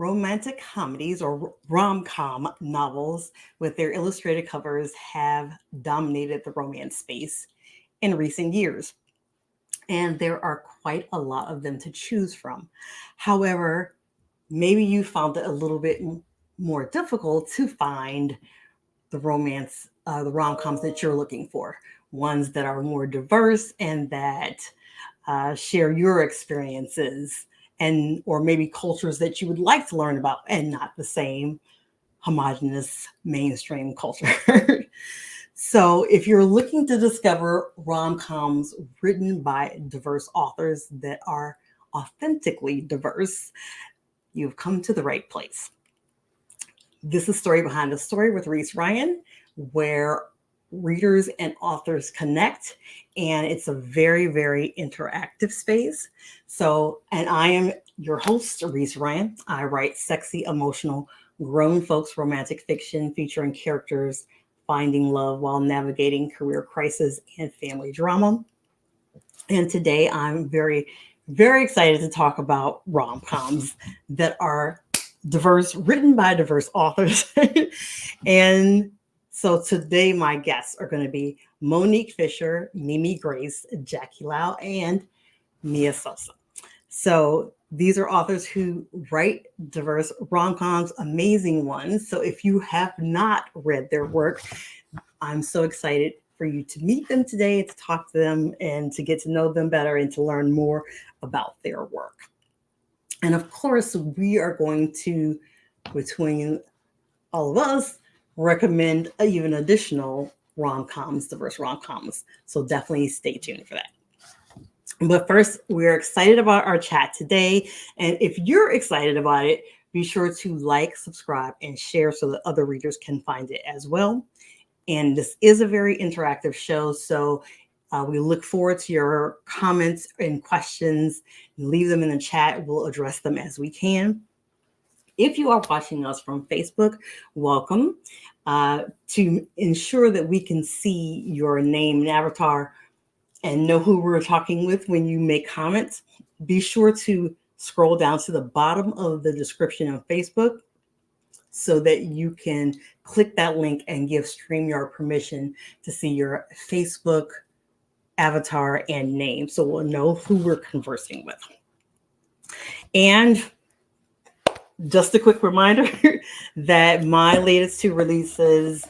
romantic comedies or rom-com novels with their illustrated covers have dominated the romance space in recent years, and there are quite a lot of them to choose from. However, maybe you found it a little bit more difficult to find the rom-coms that you're looking for, ones that are more diverse and that share your experiences and or maybe cultures that you would like to learn about and not the same homogenous mainstream culture. So if you're looking to discover rom-coms written by diverse authors that are authentically diverse, you've come to the right place. This is Story Behind the Story with REESE RYAN, where readers and authors connect, and it's a very, very interactive space. So, and I am your host, REESE RYAN. I write sexy, emotional, grown folks romantic fiction featuring characters finding love while navigating career crisis and family drama. And today I'm very, very excited to talk about rom-coms that are diverse, written by diverse authors. And so today my guests are going to be Monique Fisher, Mimi Grace, Jackie Lau, and Mia Sosa. So these are authors who write diverse rom-coms, amazing ones. So if you have not read their work, I'm so excited for you to meet them today, to talk to them, and to get to know them better and to learn more about their work. And of course, we are going to, between all of us, recommend even additional rom-coms, diverse rom-coms. So definitely stay tuned for that. But first, we're excited about our chat today. And if you're excited about it, be sure to like, subscribe, and share so that other readers can find it as well. And this is a very interactive show. So we look forward to your comments and questions. Leave them in the chat. We'll address them as we can. If you are watching us from Facebook, welcome. To ensure that we can see your name and avatar and know who we're talking with when you make comments, be sure to scroll down to the bottom of the description on Facebook so that you can click that link and give StreamYard permission to see your Facebook avatar and name, so we'll know who we're conversing with. And just a quick reminder that my latest two releases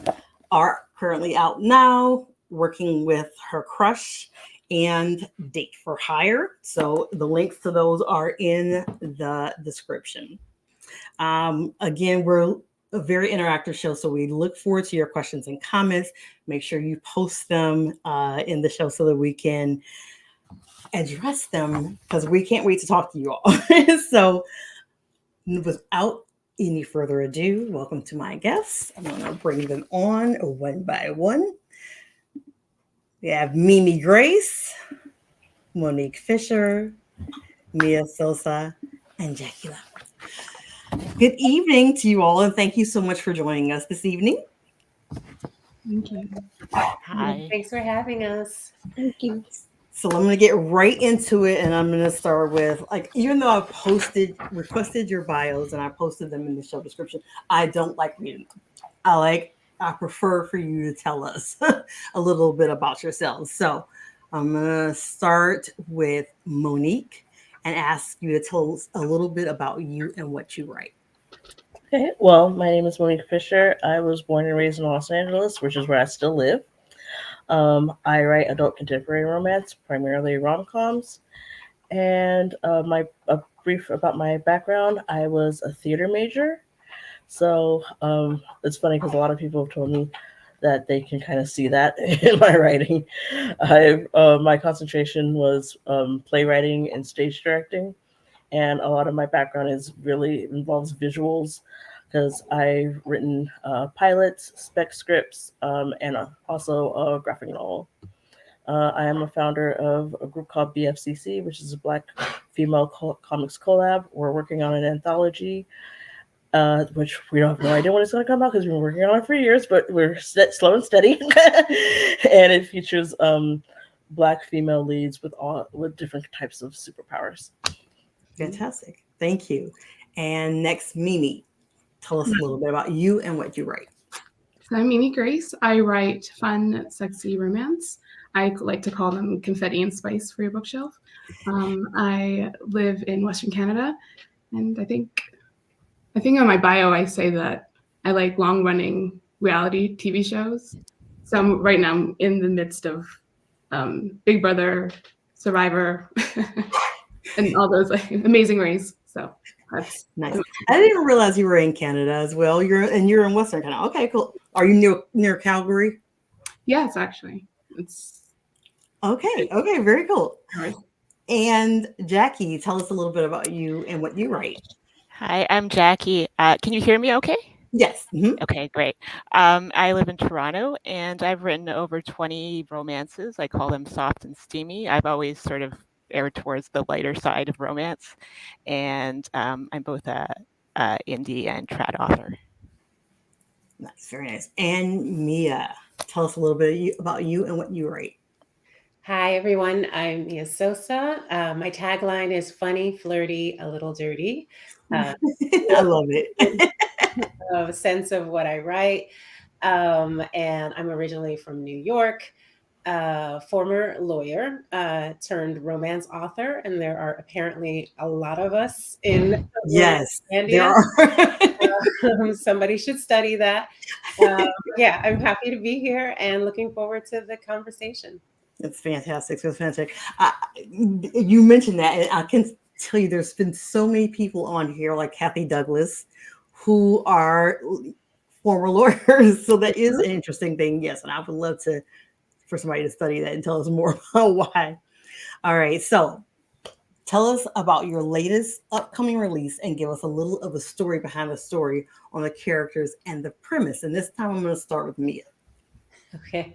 are currently out now, Working with Her Crush and Date for Hire. So the links to those are in the description. Again, we're a very interactive show, so we look forward to your questions and comments. Make sure you post them in the show so that we can address them, because we can't wait to talk to you all. So without any further ado, welcome to my guests. I'm going to bring them on one by one. We have Mimi Grace, Monique Fisher, Mia Sosa, and Jackie Lau. Good evening to you all, and thank you so much for joining us this evening. Thank you. Hi. Thanks for having us. Thank you. So I'm going to get right into it, and I'm going to start with, even though I requested your bios and I posted them in the show description, I don't like reading them. I prefer for you to tell us a little bit about yourselves. So I'm going to start with Monique and ask you to tell us a little bit about you and what you write. Okay. Well, my name is Monique Fisher. I was born and raised in Los Angeles, which is where I still live. I write adult contemporary romance, primarily rom-coms. And a brief about my background, I was a theater major. So it's funny because a lot of people have told me that they can kind of see that in my writing. My concentration was playwriting and stage directing. And a lot of my background involves visuals, because I've written pilots, spec scripts, and also a graphic novel. I am a founder of a group called BFCC, which is a Black female comics collab. We're working on an anthology, which we don't have no idea when it's going to come out because we've been working on it for years, but we're slow and steady. And it features Black female leads with different types of superpowers. Fantastic. Thank you. And next, Mimi, tell us a little bit about you and what you write. So I'm Mimi Grace. I write fun, sexy romance. I like to call them confetti and spice for your bookshelf. I live in Western Canada, and I think on my bio I say that I like long-running reality TV shows. So right now I'm in the midst of Big Brother, Survivor, and all those like Amazing Race. So that's Nice. I didn't realize you were in Canada as well. You're in Western Canada. Okay, cool. Are you near Calgary? yes, actually, it's Okay, very cool. And Jackie, tell us a little bit about you and what you write. Hi, I'm Jackie. Can you hear me okay? Yes. Mm-hmm. Okay, great. I live in Toronto and I've written over 20 romances. I call them soft and steamy. I've always sort of erred towards the lighter side of romance. And I'm both a indie and trad author. That's very nice. And Mia, tell us a little bit about you and what you write. Hi, everyone. I'm Mia Sosa. My tagline is funny, flirty, a little dirty. I love it. A sense of what I write. And I'm originally from New York, former lawyer turned romance author. And there are apparently a lot of us in Yes, India. there are. Somebody should study that. Yeah, I'm happy to be here and looking forward to the conversation. It's fantastic. It's fantastic. You mentioned that, and I can tell you there's been so many people on here, like Kathy Douglas, who are former lawyers. So that is an interesting thing. Yes, and I would love for somebody to study that and tell us more about why. All right. So tell us about your latest upcoming release and give us a little of the story behind the story on the characters and the premise. And this time I'm going to start with Mia. Okay.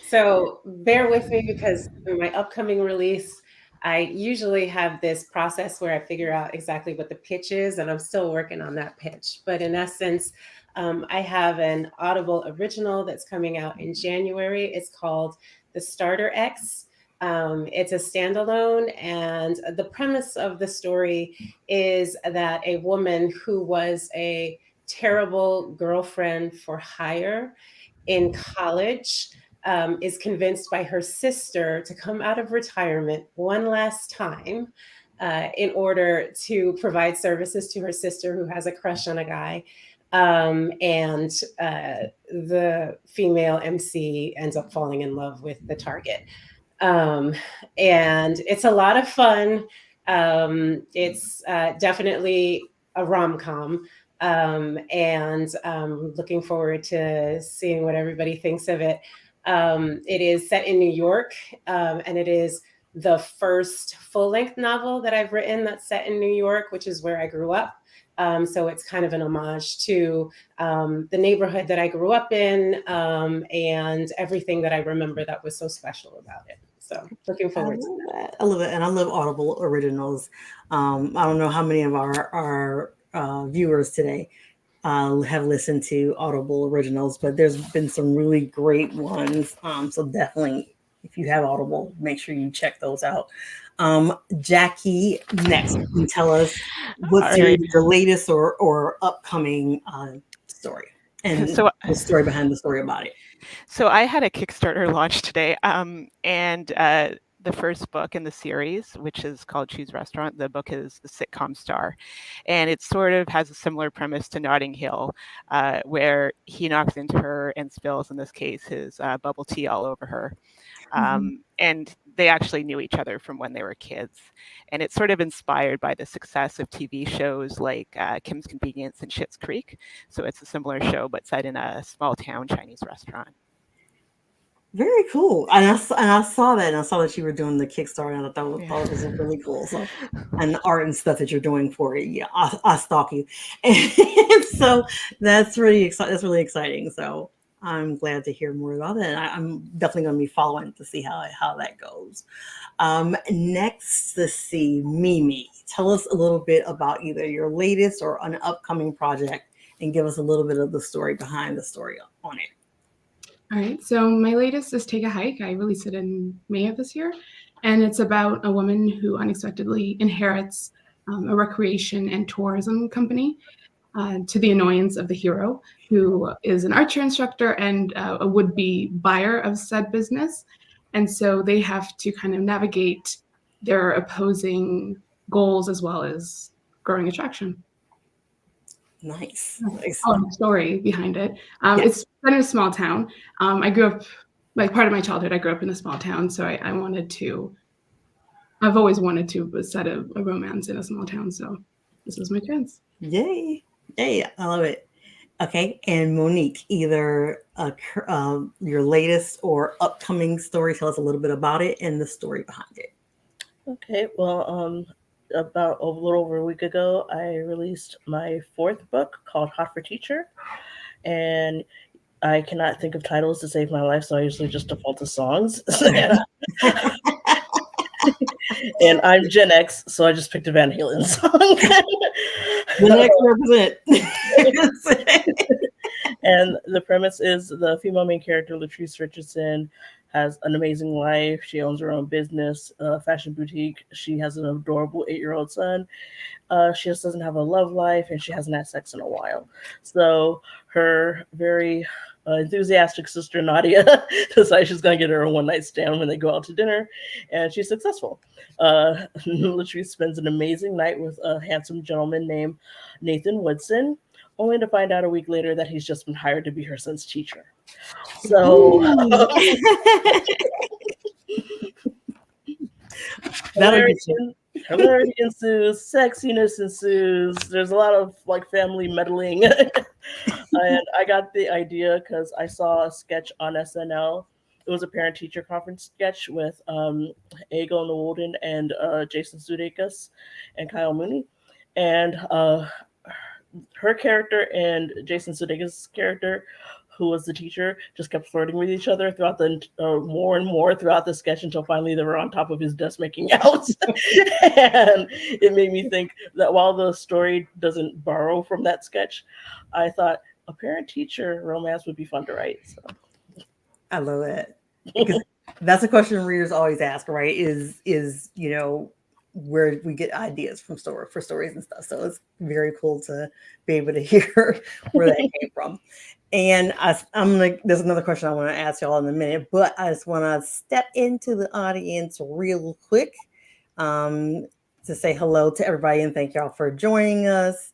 So bear with me because for my upcoming release, I usually have this process where I figure out exactly what the pitch is, and I'm still working on that pitch. But in essence, I have an Audible original that's coming out in January. It's called The Starter X. It's a standalone, and the premise of the story is that a woman who was a terrible girlfriend for hire in college is convinced by her sister to come out of retirement one last time in order to provide services to her sister who has a crush on a guy. And the female MC ends up falling in love with the target. And it's a lot of fun. It's definitely a rom-com. And looking forward to seeing what everybody thinks of it. It is set in New York, and it is the first full-length novel that I've written that's set in New York, which is where I grew up. So it's kind of an homage to the neighborhood that I grew up in and everything that I remember that was so special about it. So looking forward to that. I love it. And I love Audible originals. I don't know how many of our viewers today have listened to Audible originals, but there's been some really great ones. So definitely, if you have Audible, make sure you check those out. Jackie, next, can you tell us what's your latest or upcoming story and the story behind the story about it. So I had a Kickstarter launch today, and the first book in the series, which is called Choose Restaurant, the book is The Sitcom Star. And it sort of has a similar premise to Notting Hill, where he knocks into her and spills, in this case, his bubble tea all over her. And they actually knew each other from when they were kids. And it's sort of inspired by the success of TV shows like Kim's Convenience and Schitt's Creek. So it's a similar show, but set in a small town Chinese restaurant. Very cool. And I saw that, and I saw that you were doing the Kickstarter, and I thought it was really cool. So, and the art and stuff that you're doing for it, yeah, I stalk you, and so that's really exciting. That's really exciting. So I'm glad to hear more about it. And I'm definitely going to be following to see how that goes. Next, let's see, Mimi, tell us a little bit about either your latest or an upcoming project, and give us a little bit of the story behind the story on it. All right, so my latest is Take a Hike. I released it in May of this year, and it's about a woman who unexpectedly inherits a recreation and tourism company, to the annoyance of the hero, who is an archer instructor and a would-be buyer of said business. And so they have to kind of navigate their opposing goals as well as growing attraction. Nice. Story behind it. Yes. It's in a small town. I grew up, like part of my childhood, I grew up in a small town. So I've always wanted to set a romance in a small town. So this is my chance. Yay. Yay. I love it. Okay. And Monique, either your latest or upcoming story, tell us a little bit about it and the story behind it. Okay. Well, about a little over a week ago, I released my 4th book called Hot for Teacher. And I cannot think of titles to save my life, so I usually just default to songs. And I'm Gen X, so I just picked a Van Halen song. Gen X represent. And the premise is the female main character, Latrice Richardson, has an amazing life. She owns her own business, fashion boutique. She has an adorable 8-year-old son. She just doesn't have a love life, and she hasn't had sex in a while. So her very enthusiastic sister, Nadia, decides she's going to get her a one-night stand when they go out to dinner, and she's successful. Latrice spends an amazing night with a handsome gentleman named Nathan Woodson, only to find out a week later that he's just been hired to be her son's teacher. So hilarity ensues, sexiness ensues. There's a lot of like family meddling. And I got the idea because I saw a sketch on SNL. It was a parent-teacher conference sketch with Ego Newolden and Jason Sudeikis and Kyle Mooney. And her character and Jason Sudeikis' character, who was the teacher, just kept flirting with each other throughout the more and more throughout the sketch until finally they were on top of his desk making out. And it made me think that while the story doesn't borrow from that sketch, I thought a parent-teacher romance would be fun to write. So. I love it. Because that's a question readers always ask, right? Is where we get ideas from for stories and stuff. So it's very cool to be able to hear where that came from. And there's another question I want to ask y'all in a minute, but I just want to step into the audience real quick to say hello to everybody and thank y'all for joining us.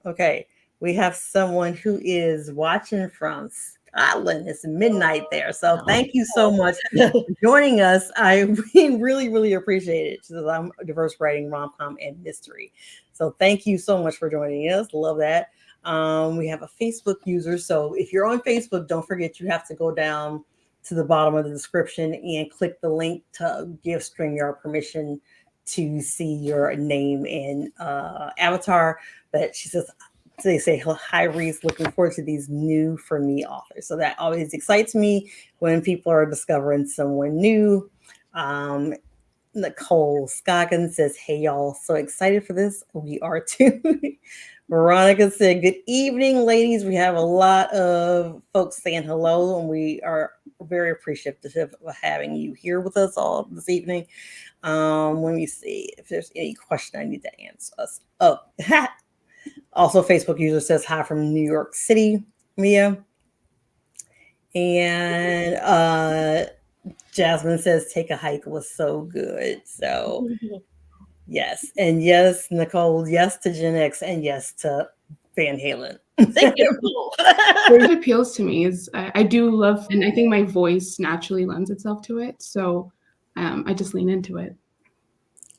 Okay. We have someone who is watching from Scotland. It's midnight there. So thank you so much for joining us. I really, really appreciate it. Because I'm diverse writing, rom-com, and mystery. So thank you so much for joining us. Love that. We have a Facebook user. So if you're on Facebook, don't forget you have to go down to the bottom of the description and click the link to give StreamYard permission to see your name and avatar. But she says, they say, hi, Reese, looking forward to these new for me authors. So that always excites me when people are discovering someone new. Nicole Scoggins says, hey, y'all, so excited for this. We are too. Veronica said, good evening, ladies. We have a lot of folks saying hello, and we are very appreciative of having you here with us all this evening. Let me see if there's any question I need to answer us. Oh, also, Facebook user says hi from New York City, Mia. And Jasmine says take a hike was so good. So yes. And yes, Nicole, yes to Gen X and yes to Van Halen. Thank you. What appeals to me is I do love, and I think my voice naturally lends itself to it. So I just lean into it.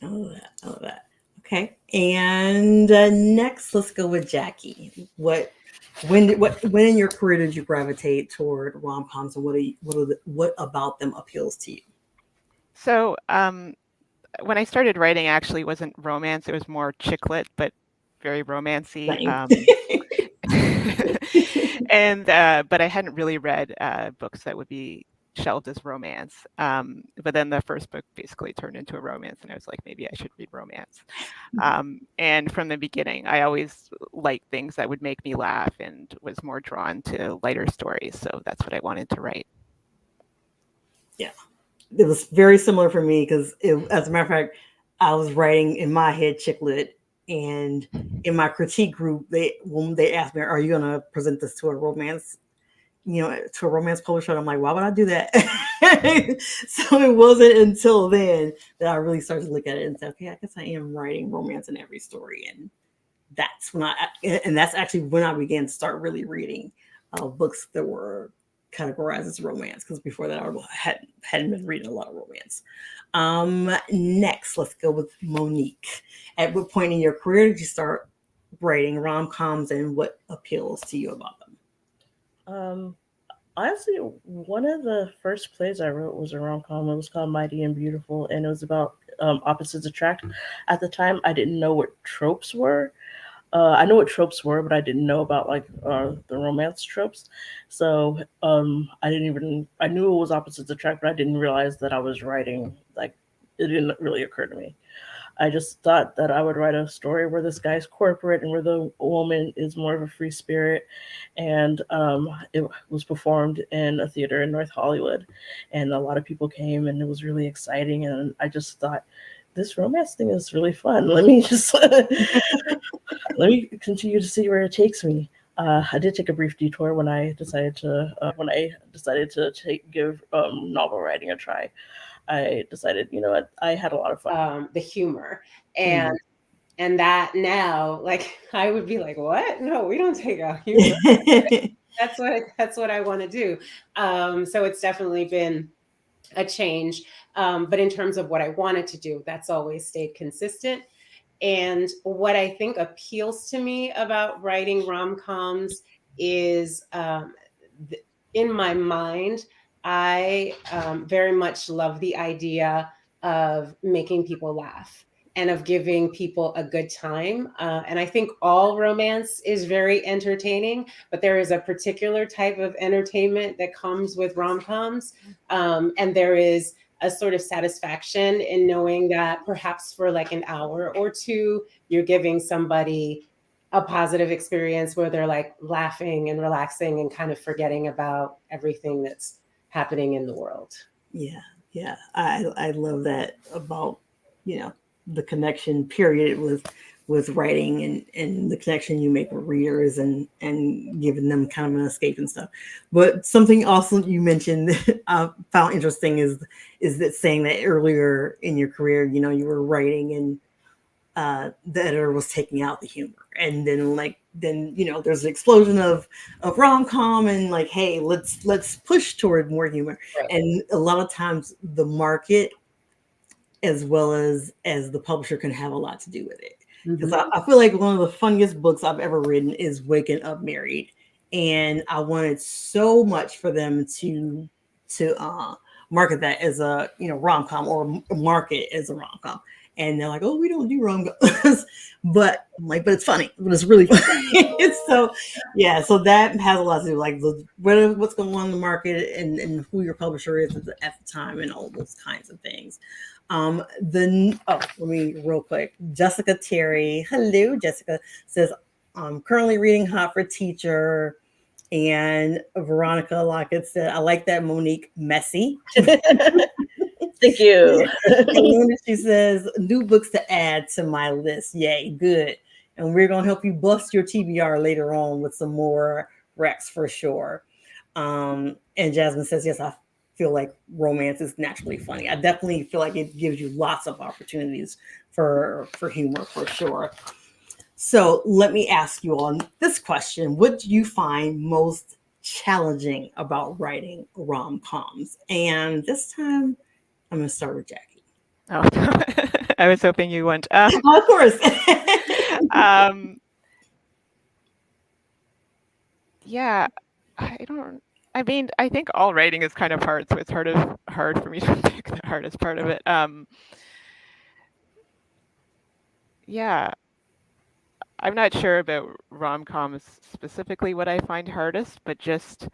Oh, that. Okay. And next, let's go with Jackie. When in your career did you gravitate toward rom-coms, and what about them appeals to you? So when I started writing, actually wasn't romance; it was more chick lit, but very romancy. And but I hadn't really read books that would be shelved as romance. But then the first book basically turned into a romance, and I was like, maybe I should read romance. And from the beginning, I always liked things that would make me laugh and was more drawn to lighter stories. So that's what I wanted to write. Yeah. it was very similar for me because, as a matter of fact, I was writing in my head chick lit, and in my critique group, when they asked me, "Are you going to present this to a romance, to a romance publisher?" I'm like, "Why would I do that?" So it wasn't until then that I really started to look at it and say, "Okay, I guess I am writing romance in every story," and that's actually when I began to start really reading books that were categorized as romance, because before that hadn't been reading a lot of romance. Next, let's go with Monique. At what point in your career did you start writing rom-coms, and what appeals to you about them? Honestly, one of the first plays I wrote was a rom-com. It was called Mighty and Beautiful, and it was about opposites attract. At the time, I didn't know what tropes were. I know what tropes were, but I didn't know about like the romance tropes. So I knew it was opposites attract, but I didn't realize that I was writing, like, it didn't really occur to me. I just thought that I would write a story where this guy's corporate and where the woman is more of a free spirit. And it was performed in a theater in North Hollywood. And a lot of people came, and it was really exciting. And I just thought, this romance thing is really fun. Let me just let me continue to see where it takes me. I did take a brief detour when I decided to give novel writing a try. I decided, I had a lot of fun. The humor and that now, like, I would be like, what? No, we don't take out humor. That's what I want to do. So it's definitely been a change. But in terms of what I wanted to do, that's always stayed consistent. And what I think appeals to me about writing rom-coms is, in my mind, I very much love the idea of making people laugh and of giving people a good time. And I think all romance is very entertaining, but there is a particular type of entertainment that comes with rom-coms. And there is a sort of satisfaction in knowing that perhaps for like an hour or two, you're giving somebody a positive experience where they're like laughing and relaxing and kind of forgetting about everything that's happening in the world. Yeah, I love that about the connection period with writing, and the connection you make with readers, and giving them kind of an escape and stuff. But something also you mentioned that I found interesting is that saying that earlier in your career, you were writing, and the editor was taking out the humor, and then there's an explosion of rom-com, and like, hey, let's push toward more humor. Right. And a lot of times the market as well as the publisher can have a lot to do with it, because I feel like one of the funniest books I've ever written is Waking Up Married, and I wanted so much for them to market that as a rom-com, or market as a rom-com. And they're like, "Oh, we don't do rom-coms," but I'm like, "But it's funny. But it's really funny." So, yeah. So that has a lot to do, like what's going on in the market, and who your publisher is at the time, and all those kinds of things. Let me real quick. Jessica Terry, hello, Jessica, says, I'm currently reading Hot for Teacher. And Veronica Lockett said, I like that, Monique, messy. Thank you. And she says, new books to add to my list. Yay, good. And we're going to help you bust your TBR later on with some more recs for sure. And Jasmine says, yes, I feel like romance is naturally funny. I definitely feel like it gives you lots of opportunities for humor, for sure. So let me ask you on this question. What do you find most challenging about writing rom-coms? And this time, I'm going to start with Jackie. Oh, I was hoping you went. Of course. Yeah, I mean, I think all writing is kind of hard, so it's hard for me to pick the hardest part of it. Yeah, I'm not sure about rom-coms specifically what I find hardest, but just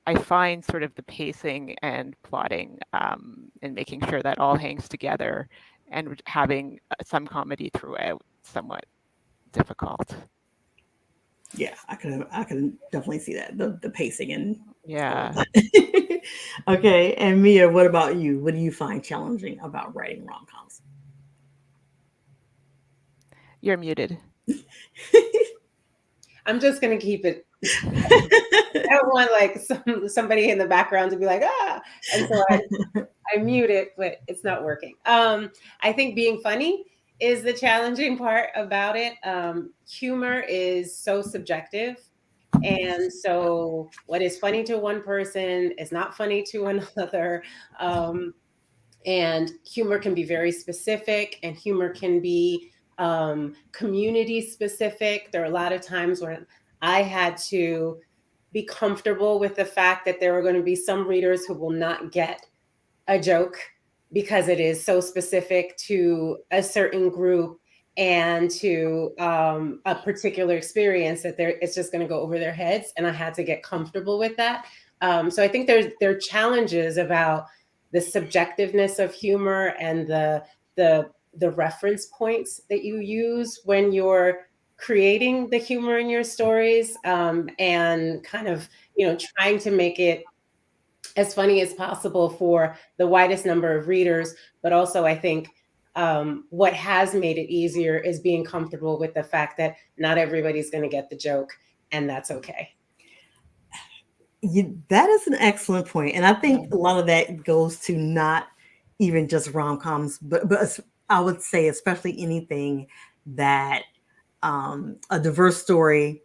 I find sort of the pacing and plotting, and making sure that all hangs together, and having some comedy throughout somewhat difficult. Yeah, I can definitely see that, the pacing and Yeah. Okay, and Mia, what about you? What do you find challenging about writing rom-coms? You're muted. I'm just gonna keep it. I don't want like somebody in the background to be like, ah, and so I mute it, but it's not working. I think being funny is the challenging part about it. Humor is so subjective. And so what is funny to one person is not funny to another. And humor can be very specific, and humor can be community specific. There are a lot of times when I had to be comfortable with the fact that there were going to be some readers who will not get a joke because it is so specific to a certain group and to a particular experience that it's just going to go over their heads, and I had to get comfortable with that. So I think there are challenges about the subjectiveness of humor and the reference points that you use when you're creating the humor in your stories, and kind of trying to make it as funny as possible for the widest number of readers. But also, I think what has made it easier is being comfortable with the fact that not everybody's going to get the joke, and that's okay. That is an excellent point, and I think a lot of that goes to not even just rom-coms, but I would say especially anything that a diverse story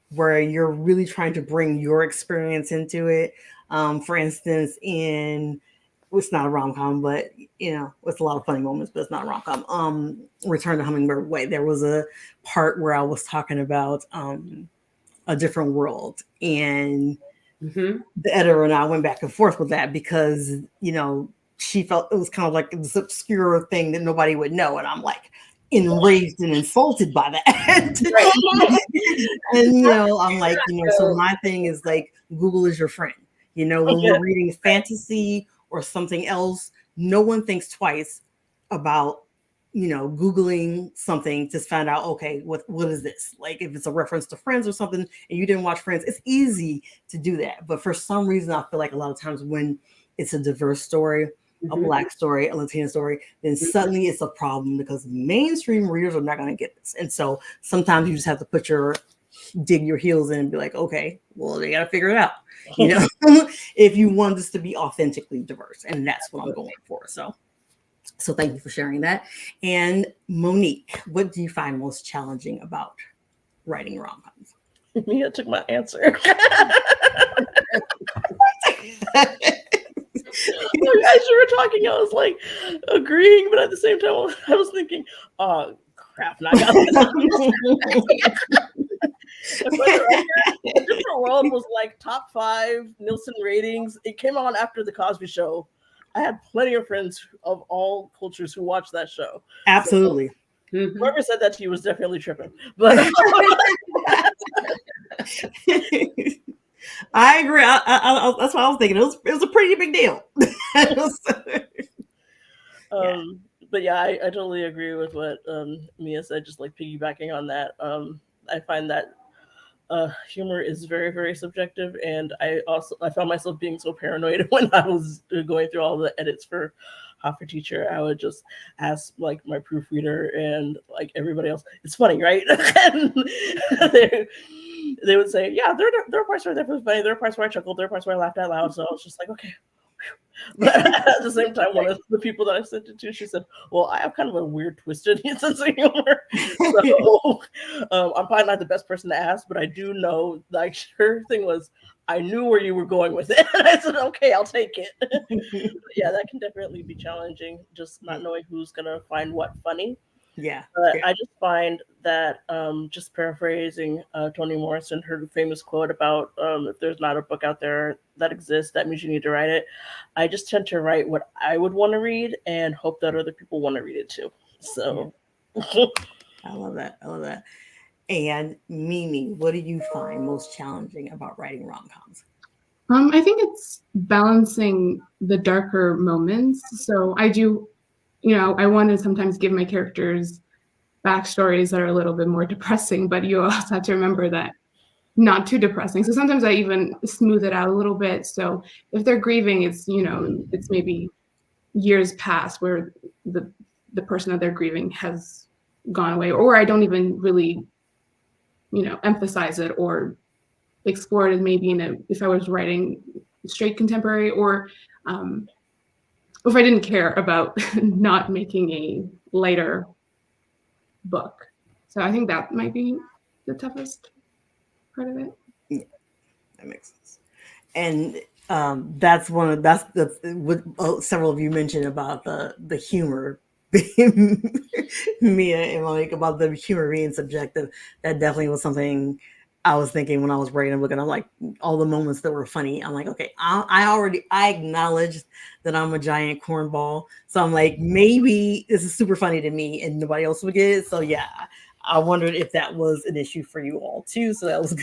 where you're really trying to bring your experience into it. For instance, it's not a rom-com, but it's a lot of funny moments, but it's not a rom-com. Return to Hummingbird Way. There was a part where I was talking about a different world, and the editor and I went back and forth with that because she felt it was kind of like this obscure thing that nobody would know, and I'm like enraged and insulted by that. Right. And I'm like, so my thing is like Google is your friend. When we're reading fantasy or something else, no one thinks twice about Googling something to find out, okay, what is this? Like if it's a reference to Friends or something and you didn't watch Friends, it's easy to do that. But for some reason, I feel like a lot of times when it's a diverse story, a Black story, a Latina story, then suddenly it's a problem because mainstream readers are not going to get this. And so sometimes you just have to dig your heels in and be like, okay, well, they got to figure it out, if you want this to be authentically diverse. And that's what I'm going for. So thank you for sharing that. And Monique, what do you find most challenging about writing rom-coms? Mia took my answer. As you were talking, I was like agreeing, but at the same time, I was thinking, oh crap, not Different World was like top 5 Nielsen ratings. It came on after The Cosby Show. I had plenty of friends of all cultures who watched that show. Absolutely. So, whoever said that to you was definitely tripping. But I agree. That's what I was thinking. It was a pretty big deal. But yeah, I totally agree with what Mia said. Just like piggybacking on that, I find that humor is very, very subjective, and I found myself being so paranoid when I was going through all the edits for Hot for Teacher. I would just ask like my proofreader and like everybody else, "It's funny, right?" And they would say, "Yeah, there are parts where that was funny. There are parts where I chuckled. There are parts where I laughed out loud." So I was just like, "Okay." But at the same time, one of the people that I sent it to, she said, "Well, I have kind of a weird, twisted sense of humor, so I'm probably not the best person to ask, but I do know." Like her thing was, I knew where you were going with it, and I said, "Okay, I'll take it." Yeah, that can definitely be challenging, just not knowing who's gonna find what funny. Yeah. But I just find that, just paraphrasing Toni Morrison, her famous quote about if there's not a book out there that exists, that means you need to write it. I just tend to write what I would want to read and hope that other people want to read it too. So I love that. And Mimi, what do you find most challenging about writing rom-coms? I think it's balancing the darker moments. So I do, I want to sometimes give my characters backstories that are a little bit more depressing, but you also have to remember that not too depressing. So sometimes I even smooth it out a little bit. So if they're grieving, it's, it's maybe years past where the person that they're grieving has gone away, or I don't even really, emphasize it or explore it maybe if I was writing straight contemporary, or if I didn't care about not making a lighter book. So I think that might be the toughest part of it. Yeah, that makes sense. And that's what several of you mentioned about the humor. Mia and Monique, about the humor being subjective. That definitely was something I was thinking when I was writing a book, and I'm like, all the moments that were funny, I'm like, okay, I acknowledge that I'm a giant cornball, so I'm like, maybe this is super funny to me and nobody else would get it. So yeah, I wondered if that was an issue for you all too. So that was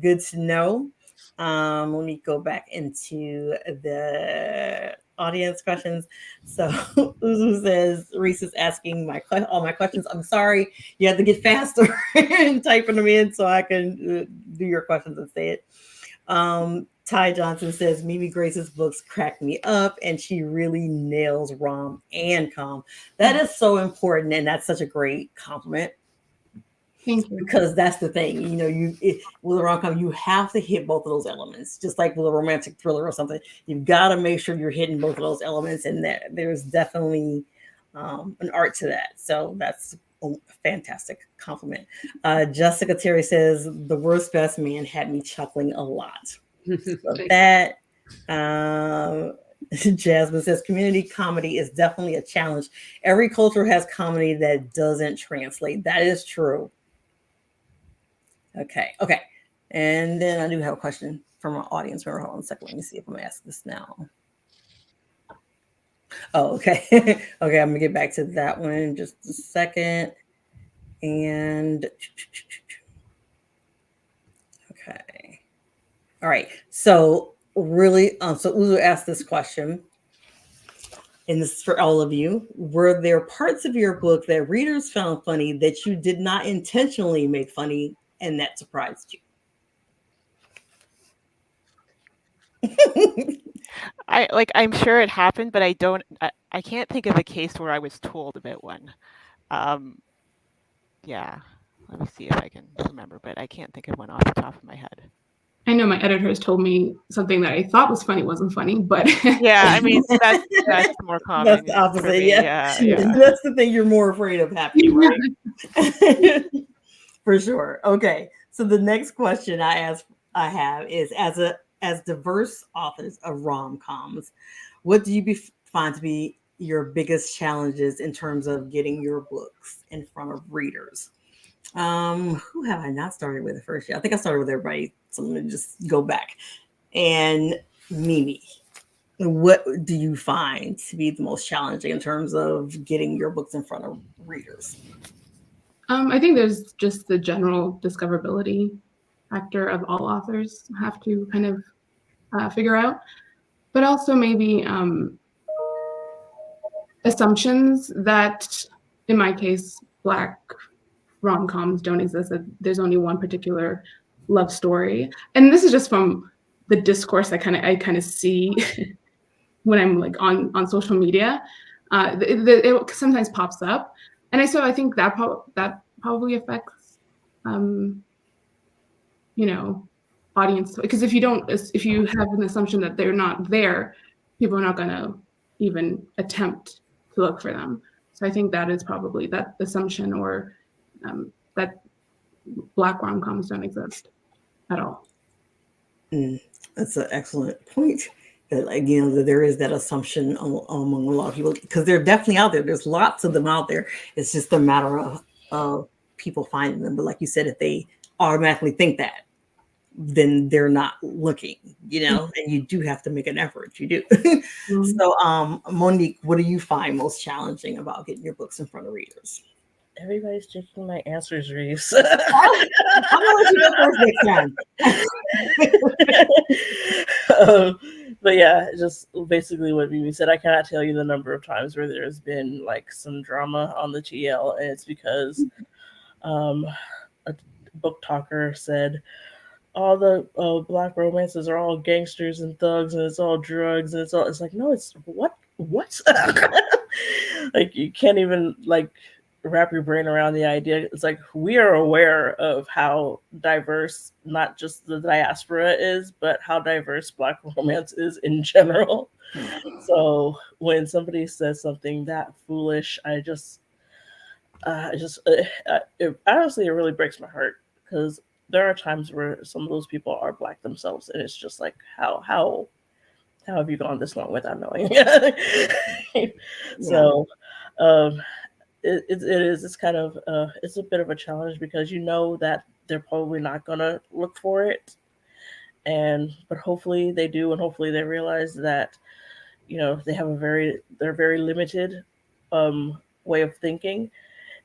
good to know. Let me go back into the audience questions. So Uzu says, Reese is asking all my questions. I'm sorry, you have to get faster and typing them in so I can do your questions and say it. Ty Johnson says, Mimi Grace's books crack me up, and she really nails rom and com. That is so important, and that's such a great compliment. Thank you. Because that's the thing, with a rom-com, you have to hit both of those elements. Just like with a romantic thriller or something, you've got to make sure you're hitting both of those elements, and there's definitely an art to that. So that's a fantastic compliment. Jessica Terry says, the worst best man had me chuckling a lot. So that. Jasmine says, community comedy is definitely a challenge. Every culture has comedy that doesn't translate. That is true. Okay. And then I do have a question from our audience member. Hold on a second. Let me see if I'm going to ask this now. Oh, okay. Okay, I'm going to get back to that one in just a second. And okay. All right. So really, so Uzo asked this question, and this is for all of you. Were there parts of your book that readers found funny that you did not intentionally make funny and that surprised you? I'm sure it happened, but I can't think of a case where I was told about one. Yeah, let me see if I can remember, but I can't think of one off the top of my head. I know my editors told me something that I thought was funny wasn't funny, but yeah, I mean that's more common. That's the opposite. Yeah. That's the thing you're more afraid of happening, right? For sure. Okay, so the next question I have is, as diverse authors of rom-coms, what do you find to be your biggest challenges in terms of getting your books in front of readers? Who have I not started with the first year? I think I started with everybody, so let me just go back. And Mimi, what do you find to be the most challenging in terms of getting your books in front of readers? I think there's just the general discoverability factor of all authors have to kind of figure out, but also maybe assumptions that, in my case, Black rom-coms don't exist, that there's only one particular love story. And this is just from the discourse I kind of see when I'm like on social media. It sometimes pops up. And I think that probably affects, audience, because if you have an assumption that they're not there, people are not going to even attempt to look for them. So I think that is probably that assumption, or that Black rom-coms don't exist at all. That's an excellent point. That, that there is that assumption among a lot of people, because they're definitely out there. There's lots of them out there. It's just a matter of people finding them. But like you said, if they automatically think that, then they're not looking, and you do have to make an effort. You do. So, Monique, what do you find most challenging about getting your books in front of readers? Everybody's taking my answers, Reese. I'm gonna let you go first next time. But yeah, just basically what Mimi said. I cannot tell you the number of times where there's been like some drama on the TL, and it's because a book talker said, all the black romances are all gangsters and thugs, and it's all drugs, and it's like, no, it's what like, you can't even like wrap your brain around the idea. It's like, we are aware of how diverse not just the diaspora is, but how diverse black romance is in general. So when somebody says something that foolish, honestly, it really breaks my heart, because there are times where some of those people are black themselves, and it's just like, how have you gone this long without knowing? So, um, it's kind of it's a bit of a challenge, because you know that they're probably not gonna look for it, but hopefully they do, and hopefully they realize that, they're very limited way of thinking,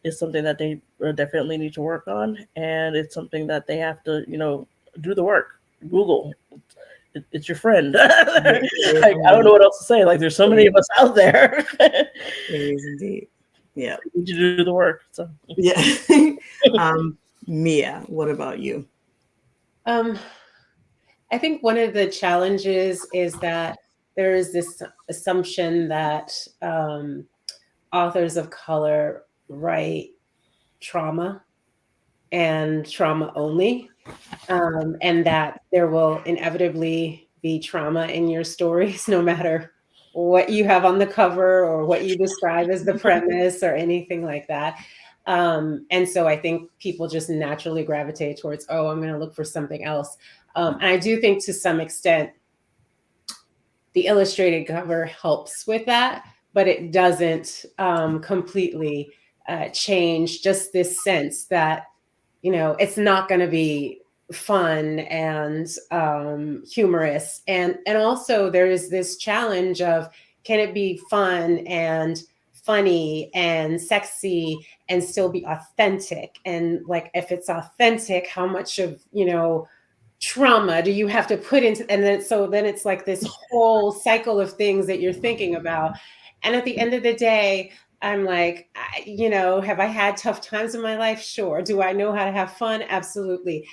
is something that they definitely need to work on, and it's something that they have to, do the work. Google, it's your friend. Like, I don't know what else to say. Like, there's so many of us out there. It is indeed. Yeah. You need to do the work. So yeah. Mia, what about you? I think one of the challenges is that there is this assumption that authors of color write trauma and trauma only, and that there will inevitably be trauma in your stories, no matter what you have on the cover or what you describe as the premise or anything like that. And so I think people just naturally gravitate towards, oh, I'm going to look for something else. And I do think to some extent, the illustrated cover helps with that, but it doesn't completely change just this sense that, it's not going to be fun and humorous. And also there is this challenge of, can it be fun and funny and sexy and still be authentic? And like, if it's authentic, how much of, trauma do you have to put into, and then it's like this whole cycle of things that you're thinking about. And at the end of the day, I'm like, have I had tough times in my life? Sure. Do I know how to have fun? Absolutely.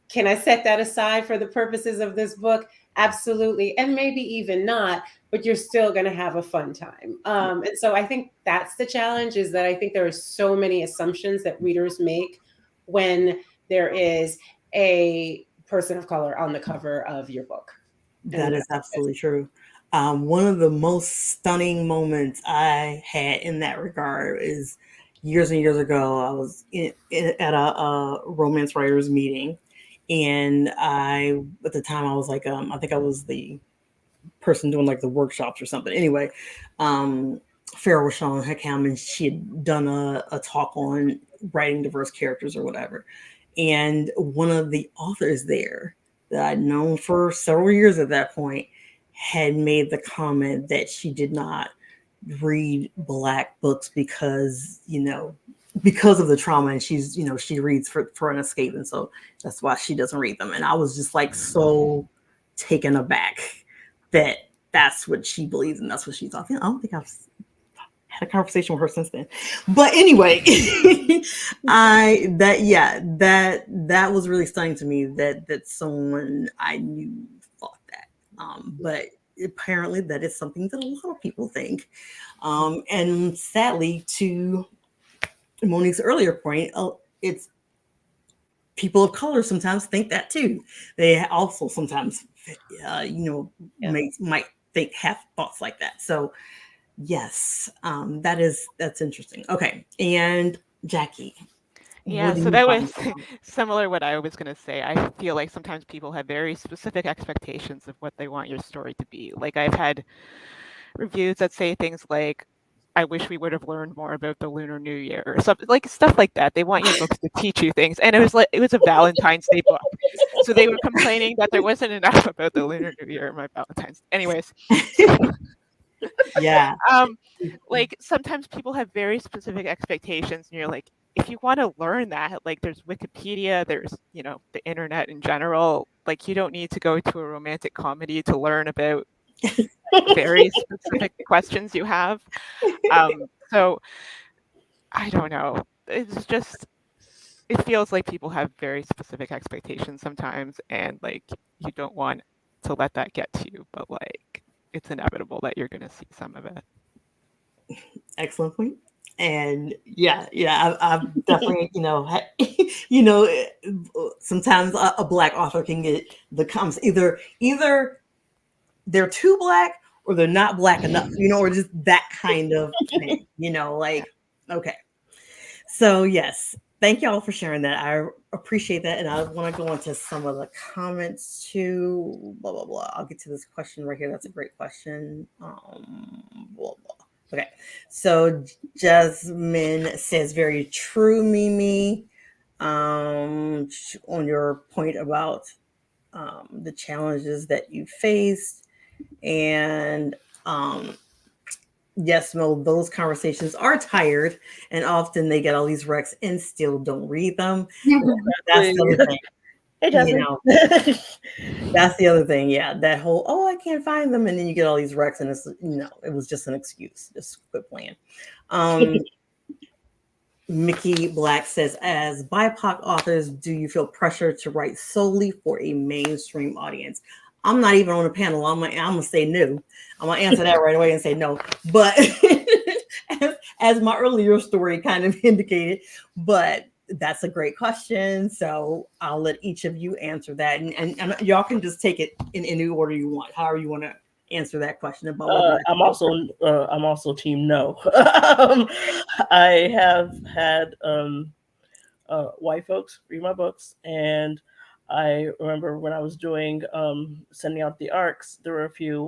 Can I set that aside for the purposes of this book? Absolutely. And maybe even not, but you're still going to have a fun time. And so I think that's the challenge, is that I think there are so many assumptions that readers make when there is a person of color on the cover of your book. That is absolutely true. One of the most stunning moments I had in that regard is years and years ago. I was at a romance writers meeting, and at the time I was like, I think I was the person doing like the workshops or something. Anyway, Farrah Rashawn had come, and she had done a talk on writing diverse characters or whatever. And one of the authors there that I'd known for several years at that point had made the comment that she did not read Black books because of the trauma, and she's she reads for an escape, and so that's why she doesn't read them. And I was just like so taken aback that that's what she believes and that's what she thought. I don't think I've had a conversation with her since then, but anyway, that was really stunning to me that someone I knew thought that. But apparently that is something that a lot of people think, and sadly, to Monique's earlier point, it's people of color sometimes think that too. They also sometimes might have thoughts like that. So yes, that's interesting. Okay, and Jackie. Yeah, so that was similar what I was going to say. I feel like sometimes people have very specific expectations of what they want your story to be. Like, I've had reviews that say things like, I wish we would have learned more about the Lunar New Year, or something, like stuff like that. They want your books to teach you things. And it was a Valentine's Day book. So they were complaining that there wasn't enough about the Lunar New Year in my Valentine's. Anyways. Yeah. Like, sometimes people have very specific expectations, and you're like, if you want to learn that, like, there's Wikipedia, there's the internet in general. Like, you don't need to go to a romantic comedy to learn about very specific questions you have. So I don't know, it's it feels like people have very specific expectations sometimes, and like you don't want to let that get to you, but like it's inevitable that you're going to see some of it. Excellent point. And I've definitely, you know, sometimes a black author can get the comments either they're too black or they're not black enough, or just that kind of thing, like, okay. So yes, thank y'all for sharing that. I appreciate that. And I want to go into some of the comments too, blah, blah, blah. I'll get to this question right here. That's a great question. Blah, blah. Okay. So Jasmine says, very true, Mimi, on your point about the challenges that you faced. And yes, Mo, those conversations are tired, and often they get all these recs and still don't read them. That's the other thing. Hey, Jasmine. That's the other thing. Yeah, that whole, oh, I can't find them, and then you get all these recs, and it's it was just an excuse. Just quit playing. Mickey Black says, as BIPOC authors, do you feel pressure to write solely for a mainstream audience? I'm not even on the panel. I'm gonna say no. I'm gonna answer that right away and say no. But as my earlier story kind of indicated, but that's a great question. So I'll let each of you answer that, and y'all can just take it in any order you want, however you want to answer that question. About I'm also team no. I have had white folks read my books, and I remember when I was doing sending out the arcs, there were a few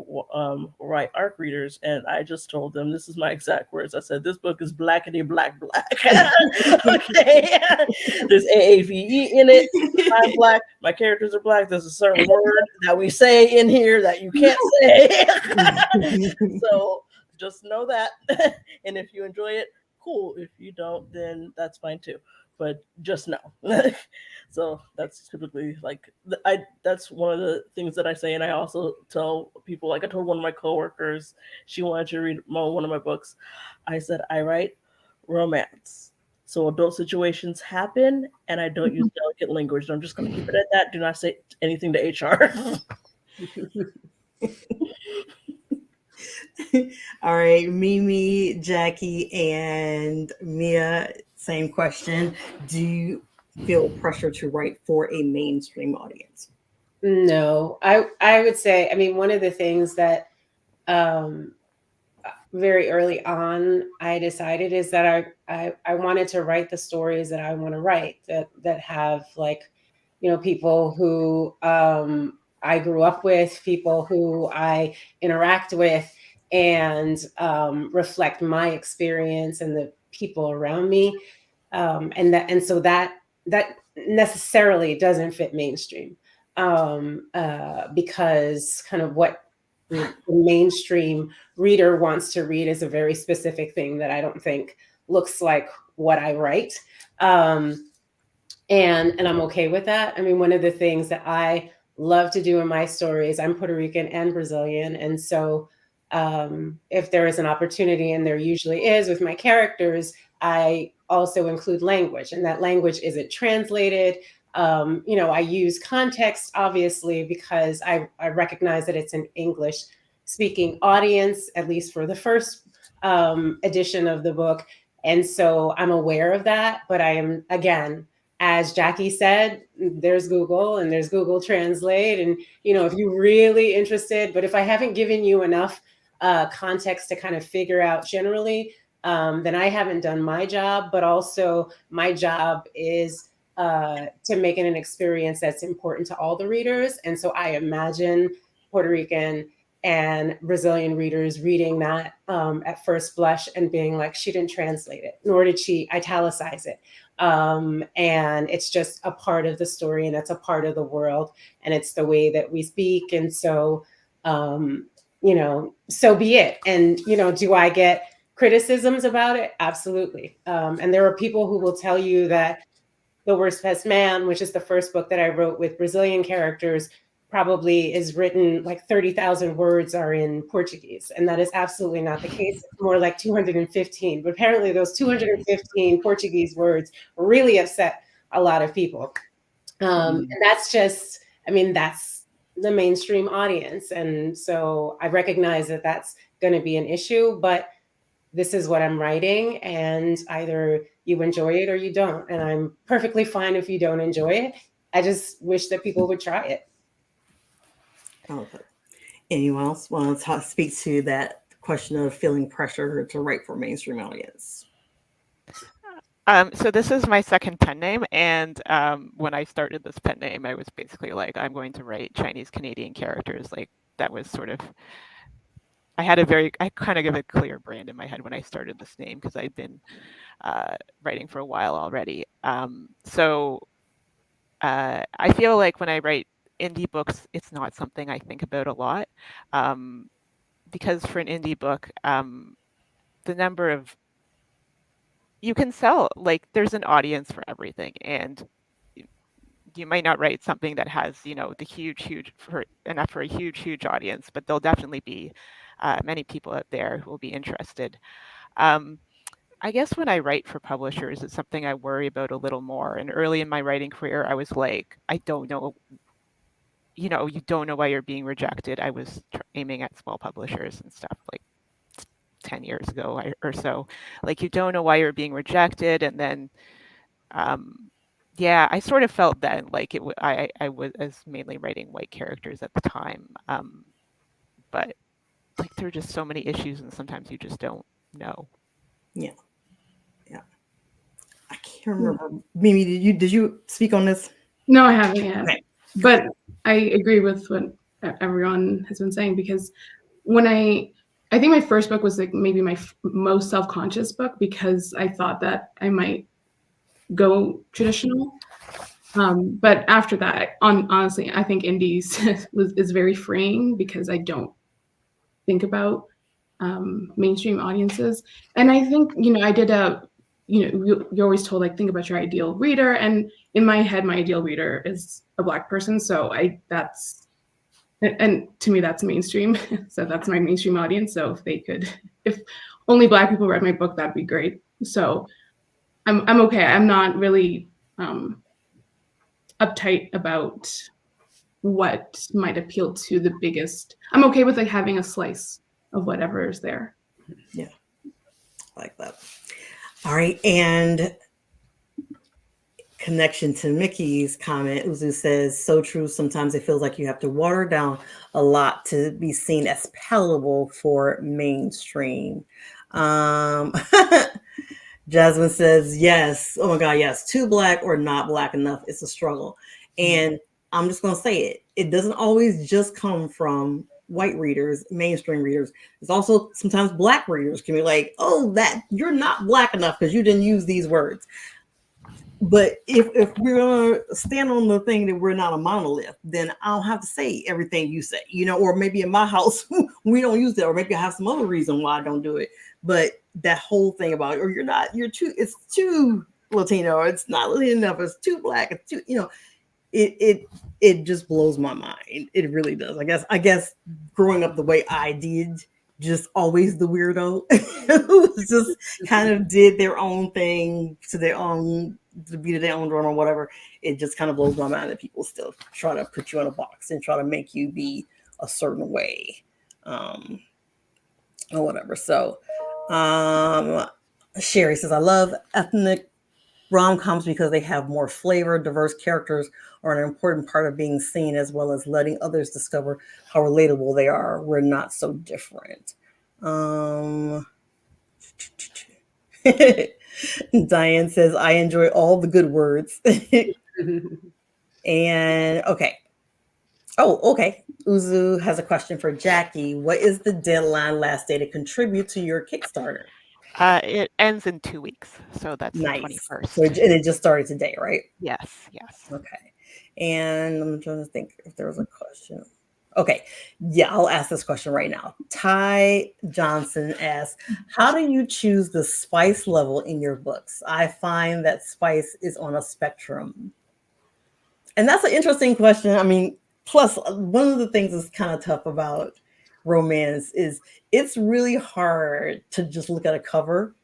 white arc readers, and I just told them, this is my exact words. I said, this book is blackity black. Okay, there's AAVE in it. I'm black. My characters are black. There's a certain word that we say in here that you can't say. So just know that, and if you enjoy it, cool. If you don't, then that's fine too. But just know. So that's typically that's one of the things that I say. And I also tell people, like I told one of my coworkers, she wanted to read one of my books. I said, I write romance. So adult situations happen, and I don't use delicate language. I'm just going to keep it at that. Do not say anything to HR. All right, Mimi, Jackie, and Mia, same question. Do you feel pressure to write for a mainstream audience? No, I would say, I mean, one of the things that very early on I decided is that I wanted to write the stories that I want to write, that have, like, people who I grew up with, people who I interact with, and reflect my experience and the people around me, and so that necessarily doesn't fit mainstream, because kind of what the mainstream reader wants to read is a very specific thing that I don't think looks like what I write, and I'm okay with that. I mean, one of the things that I love to do in my stories, I'm Puerto Rican and Brazilian, and so if there is an opportunity, and there usually is with my characters, I also include language, and that language isn't translated. I use context, obviously, because I recognize that it's an English speaking audience, at least for the first edition of the book. And so I'm aware of that, but I am, again, as Jackie said, there's Google and there's Google Translate. And, if you're really interested, but if I haven't given you enough context to kind of figure out generally, then I haven't done my job. But also my job is to make it an experience that's important to all the readers. And so I imagine Puerto Rican and Brazilian readers reading that at first blush and being like, she didn't translate it, nor did she italicize it. And it's just a part of the story, and it's a part of the world, and it's the way that we speak. And so, so be it. And, do I get criticisms about it? Absolutely. And there are people who will tell you that The Worst Best Man, which is the first book that I wrote with Brazilian characters, probably is written like 30,000 words are in Portuguese. And that is absolutely not the case. It's more like 215. But apparently those 215 Portuguese words really upset a lot of people. And that's just, I mean, that's the mainstream audience. And so I recognize that that's going to be an issue, but this is what I'm writing, and either you enjoy it or you don't. And I'm perfectly fine if you don't enjoy it. I just wish that people would try it. Okay. Anyone else want to speak to that question of feeling pressure to write for a mainstream audience? So this is my second pen name, and when I started this pen name, I was basically like, I'm going to write Chinese Canadian characters. Like that was sort of, I kind of give a clear brand in my head when I started this name because I'd been writing for a while already. I feel like when I write indie books, it's not something I think about a lot, because for an indie book, the number of you can sell, like there's an audience for everything, and you might not write something that has, the huge enough for a huge audience, but there'll definitely be many people out there who will be interested. I guess when I write for publishers, it's something I worry about a little more. And early in my writing career, I was like, I don't know, you don't know why you're being rejected. I was aiming at small publishers and stuff like 10 years ago or so. Like, you don't know why you're being rejected. And then, yeah, I sort of felt then like I was mainly writing white characters at the time. But like, there are just so many issues, and sometimes you just don't know. Yeah. I can't remember. Mimi, did you speak on this? No, I haven't yet. Okay. But I agree with what everyone has been saying, because when I think my first book was like maybe my most self-conscious book, because I thought that I might go traditional. But after that, honestly, I think indies is very freeing, because I don't think about mainstream audiences. And I think, I did you're always told, like, think about your ideal reader. And in my head, my ideal reader is a Black person. So and to me, that's mainstream. So that's my mainstream audience. So if only Black people read my book, that'd be great. So I'm okay. I'm not really uptight about what might appeal to the biggest. I'm okay with like having a slice of whatever is there. Yeah, I like that. All right, and connection to Mickey's comment, Uzu says, so true. Sometimes it feels like you have to water down a lot to be seen as palatable for mainstream. Jasmine says, yes. Oh my God, yes. Too Black or not Black enough. It's a struggle. And I'm just going to say it. It doesn't always just come from white readers, mainstream readers. It's also sometimes Black readers can be like, oh, that you're not Black enough because you didn't use these words. But if we're going to stand on the thing that we're not a monolith, then I don't have to say everything you say, or maybe in my house, we don't use that, or maybe I have some other reason why I don't do it. But that whole thing about, or it's too Latino, or it's not Latino enough, it's too Black, it's too, it just blows my mind. It really does. I guess growing up the way I did, just always the weirdo who just kind of did their own thing to their own, to beat their own drum or whatever. It just kind of blows my mind that people still try to put you in a box and try to make you be a certain way, or whatever. So Sherry says, I love ethnic rom-coms because they have more flavor. Diverse characters are an important part of being seen, as well as letting others discover how relatable they are. We're not so different. Diane says, I enjoy all the good words. And okay. Oh, okay. Uzu has a question for Jackie. What is the deadline last day to contribute to your Kickstarter? It ends in 2 weeks, so that's nice. The 21st. So it just started today, right? Yes. Okay. And I'm trying to think if there was a question. Okay. Yeah, I'll ask this question right now. Ty Johnson asks, how do you choose the spice level in your books? I find that spice is on a spectrum. And that's an interesting question. I mean, plus, one of the things that's kind of tough about romance is it's really hard to just look at a cover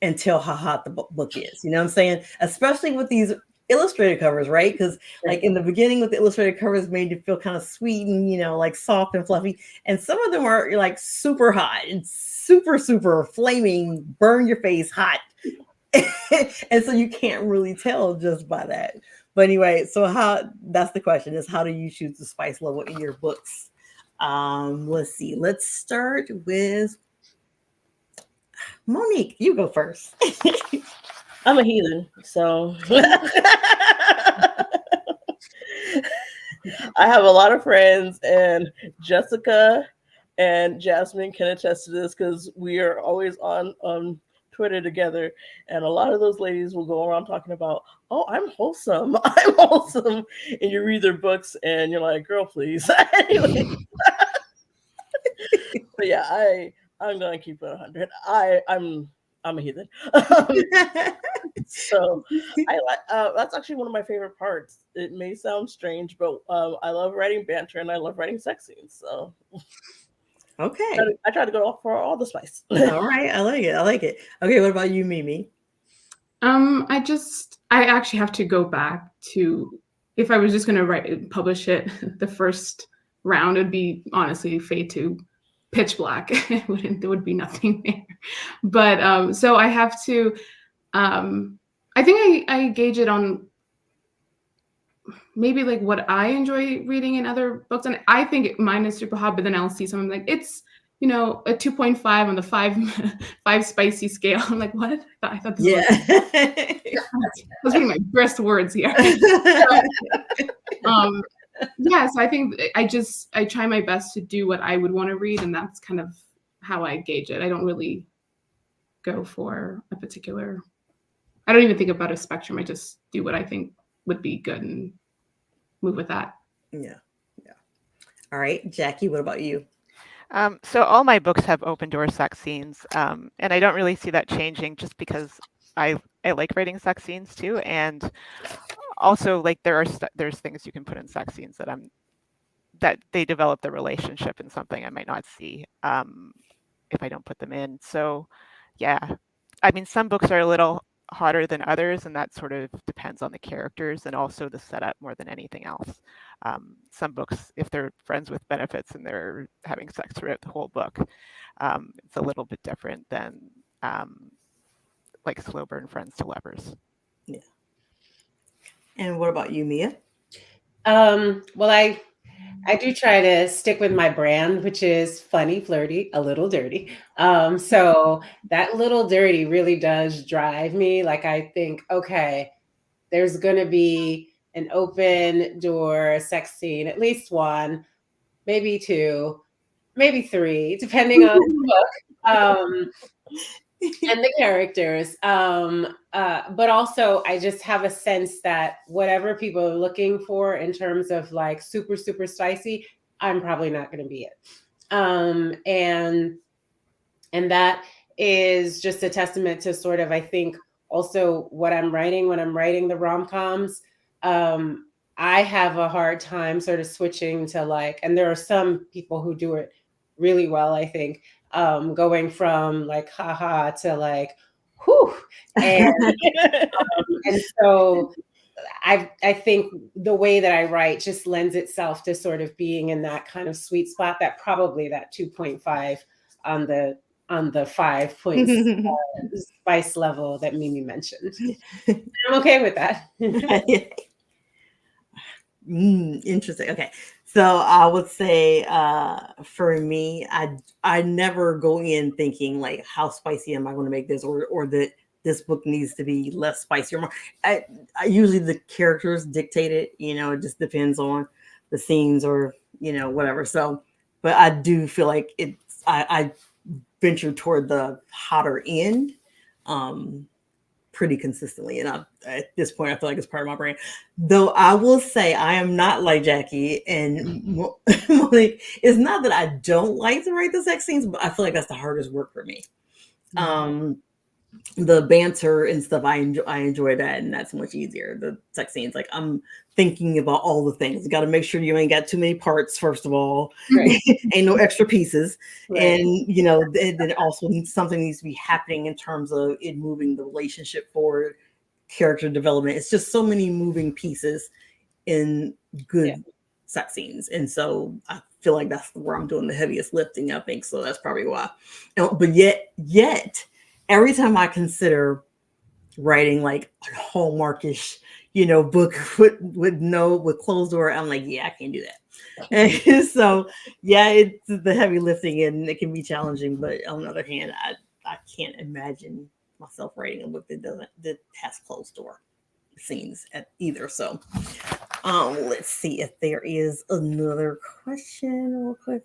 and tell how hot the book is. You know what I'm saying? Especially with these illustrated covers, right? Because like in the beginning with the illustrated covers made you feel kind of sweet and, you know, like soft and fluffy. And some of them are like super hot and super, super flaming, burn your face hot. And so you can't really tell just by that. But anyway, so that's the question, is how do you choose the spice level in your books? Let's see. Let's start with Monique. You go first. I'm a heathen, so I have a lot of friends, and Jessica and Jasmine can attest to this because we are always on Twitter together, and a lot of those ladies will go around talking about, oh, I'm wholesome, I'm wholesome, and you read their books and you're like, girl, please. Anyway. But yeah, I'm gonna keep it 100. I'm a heathen. So I like that's actually one of my favorite parts. It may sound strange, but I love writing banter and I love writing sex scenes. So Okay. I try to go for all the spice. All right. I like it. I like it. Okay. What about you, Mimi? I actually have to go back to, if I was just going to publish it, the first round would be honestly fade to pitch black. There would be nothing there. But so I have to, I think I gauge it on maybe like what I enjoy reading in other books. And I think mine is super hot, but then I'll see something like it's, you know, a 2.5 on the five spicy scale. I'm like, what? I thought this was, I was reading my best words here. Yeah, so I think I try my best to do what I would want to read, and that's kind of how I gauge it. I don't really go for a particular, I don't even think about a spectrum. I just do what I think would be good and move with that. Yeah. All right, Jackie, what about you? So all my books have open door sex scenes, and I don't really see that changing just because I like writing sex scenes too, and also like there's things you can put in sex scenes that they develop the relationship in something I might not see if I don't put them in. So yeah, I mean, some books are a little hotter than others, and that sort of depends on the characters and also the setup more than anything else. Some books, if they're friends with benefits and they're having sex throughout the whole book, it's a little bit different than like slow burn friends to lovers. Yeah. And what about you, Mia? Well, I do try to stick with my brand, which is funny, flirty, a little dirty. So that little dirty really does drive me. Like I think, okay, there's going to be an open door sex scene, at least one, maybe two, maybe three, depending on the book. And the characters. But also I just have a sense that whatever people are looking for in terms of like super, super spicy, I'm probably not going to be it. And that is just a testament to sort of, I think, also what I'm writing when I'm writing the rom-coms. I have a hard time sort of switching to like, and there are some people who do it really well, I think, going from like haha to like whew, and so I think the way that I write just lends itself to sort of being in that kind of sweet spot, that probably that 2.5 on the 5 points spice level that Mimi mentioned. I'm okay with that. Interesting. Okay. So I would say for me, I never go in thinking like, how spicy am I going to make this, or that this book needs to be less spicy or more. I usually the characters dictate it, you know, it just depends on the scenes or, you know, whatever. So, but I do feel like I venture toward the hotter end pretty consistently. And at this point, I feel like it's part of my brain. Though I will say I am not like Jackie and Monique. It's not that I don't like to write the sex scenes, but I feel like that's the hardest work for me. The banter and stuff, I enjoy that, and that's much easier. The sex scenes, like I'm thinking about all the things. You got to make sure you ain't got too many parts, first of all. Right. Ain't no extra pieces. Right. And you know, then also something needs to be happening in terms of it moving the relationship forward character development. It's just so many moving pieces in good sex scenes. And so I feel like that's where I'm doing the heaviest lifting, I think. So that's probably why. But yet, every time I consider writing like a Hallmarkish, book with closed door, I'm like, yeah, I can't do that. And so yeah, it's the heavy lifting and it can be challenging, but on the other hand, I can't imagine myself writing a book that has closed door scenes at either. So let's see if there is another question real quick.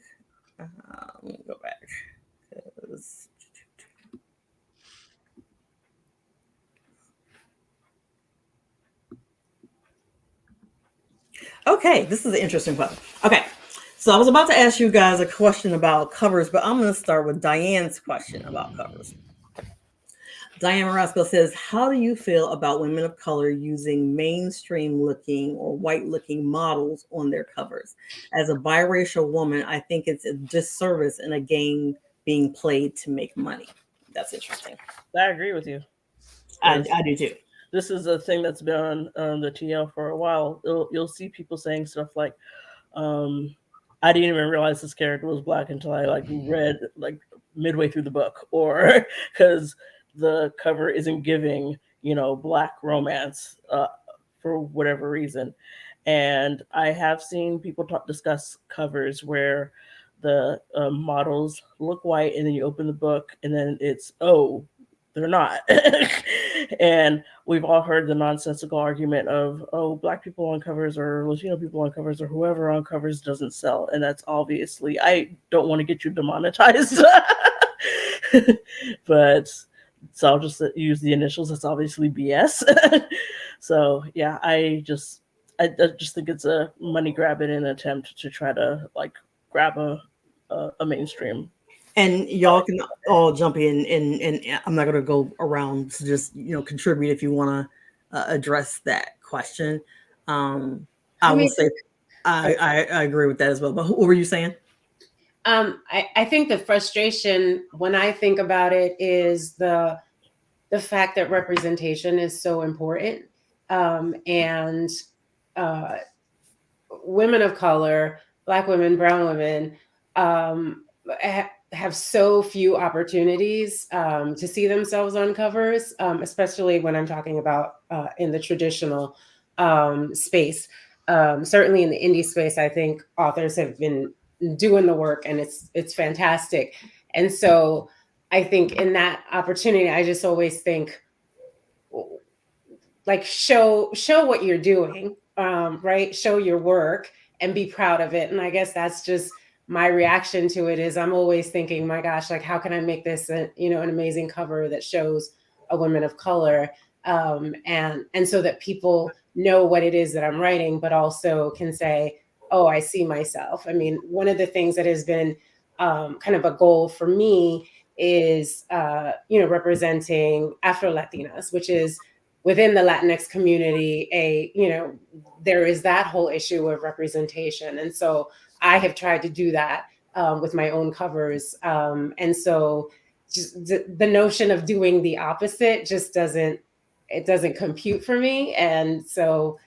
Let me go back. Okay, this is an interesting question. Okay, so I was about to ask you guys a question about covers, but I'm going to start with Diane's question about covers. Diane Marasco says, how do you feel about women of color using mainstream looking or white looking models on their covers? As a biracial woman, I think it's a disservice in a game being played to make money. That's interesting. I agree with you. I do too. This is a thing that's been on the TL for a while. You'll see people saying stuff like, I didn't even realize this character was Black until I read midway through the book, or because the cover isn't giving, Black romance for whatever reason. And I have seen people discuss covers where the models look white, and then you open the book, and then it's, oh, they're not. And we've all heard the nonsensical argument of, oh, Black people on covers or Latino people on covers or whoever on covers doesn't sell. And that's obviously, I don't want to get you demonetized. But so I'll just use the initials. That's obviously BS. So yeah, I just think it's a money grab in an attempt to try to grab a mainstream. And y'all can all jump in, and I'm not going to go around to just contribute if you want to address that question. I will say I agree with that as well. But what were you saying? I think the frustration when I think about it is the fact that representation is so important, and women of color, Black women, brown women, have so few opportunities to see themselves on covers, especially when I'm talking about in the traditional space. Certainly in the indie space, I think authors have been doing the work, and it's fantastic. And so I think in that opportunity, I just always think, show what you're doing, right? Show your work and be proud of it. And I guess that's just my reaction to it. Is I'm always thinking, my gosh, how can I make this an amazing cover that shows a woman of color, and so that people know what it is that I'm writing, but also can say, oh, I see myself. I mean, one of the things that has been kind of a goal for me is representing Afro Latinas, which is within the Latinx community, there is that whole issue of representation. And so I have tried to do that with my own covers. And so just the notion of doing the opposite just doesn't compute for me. And so,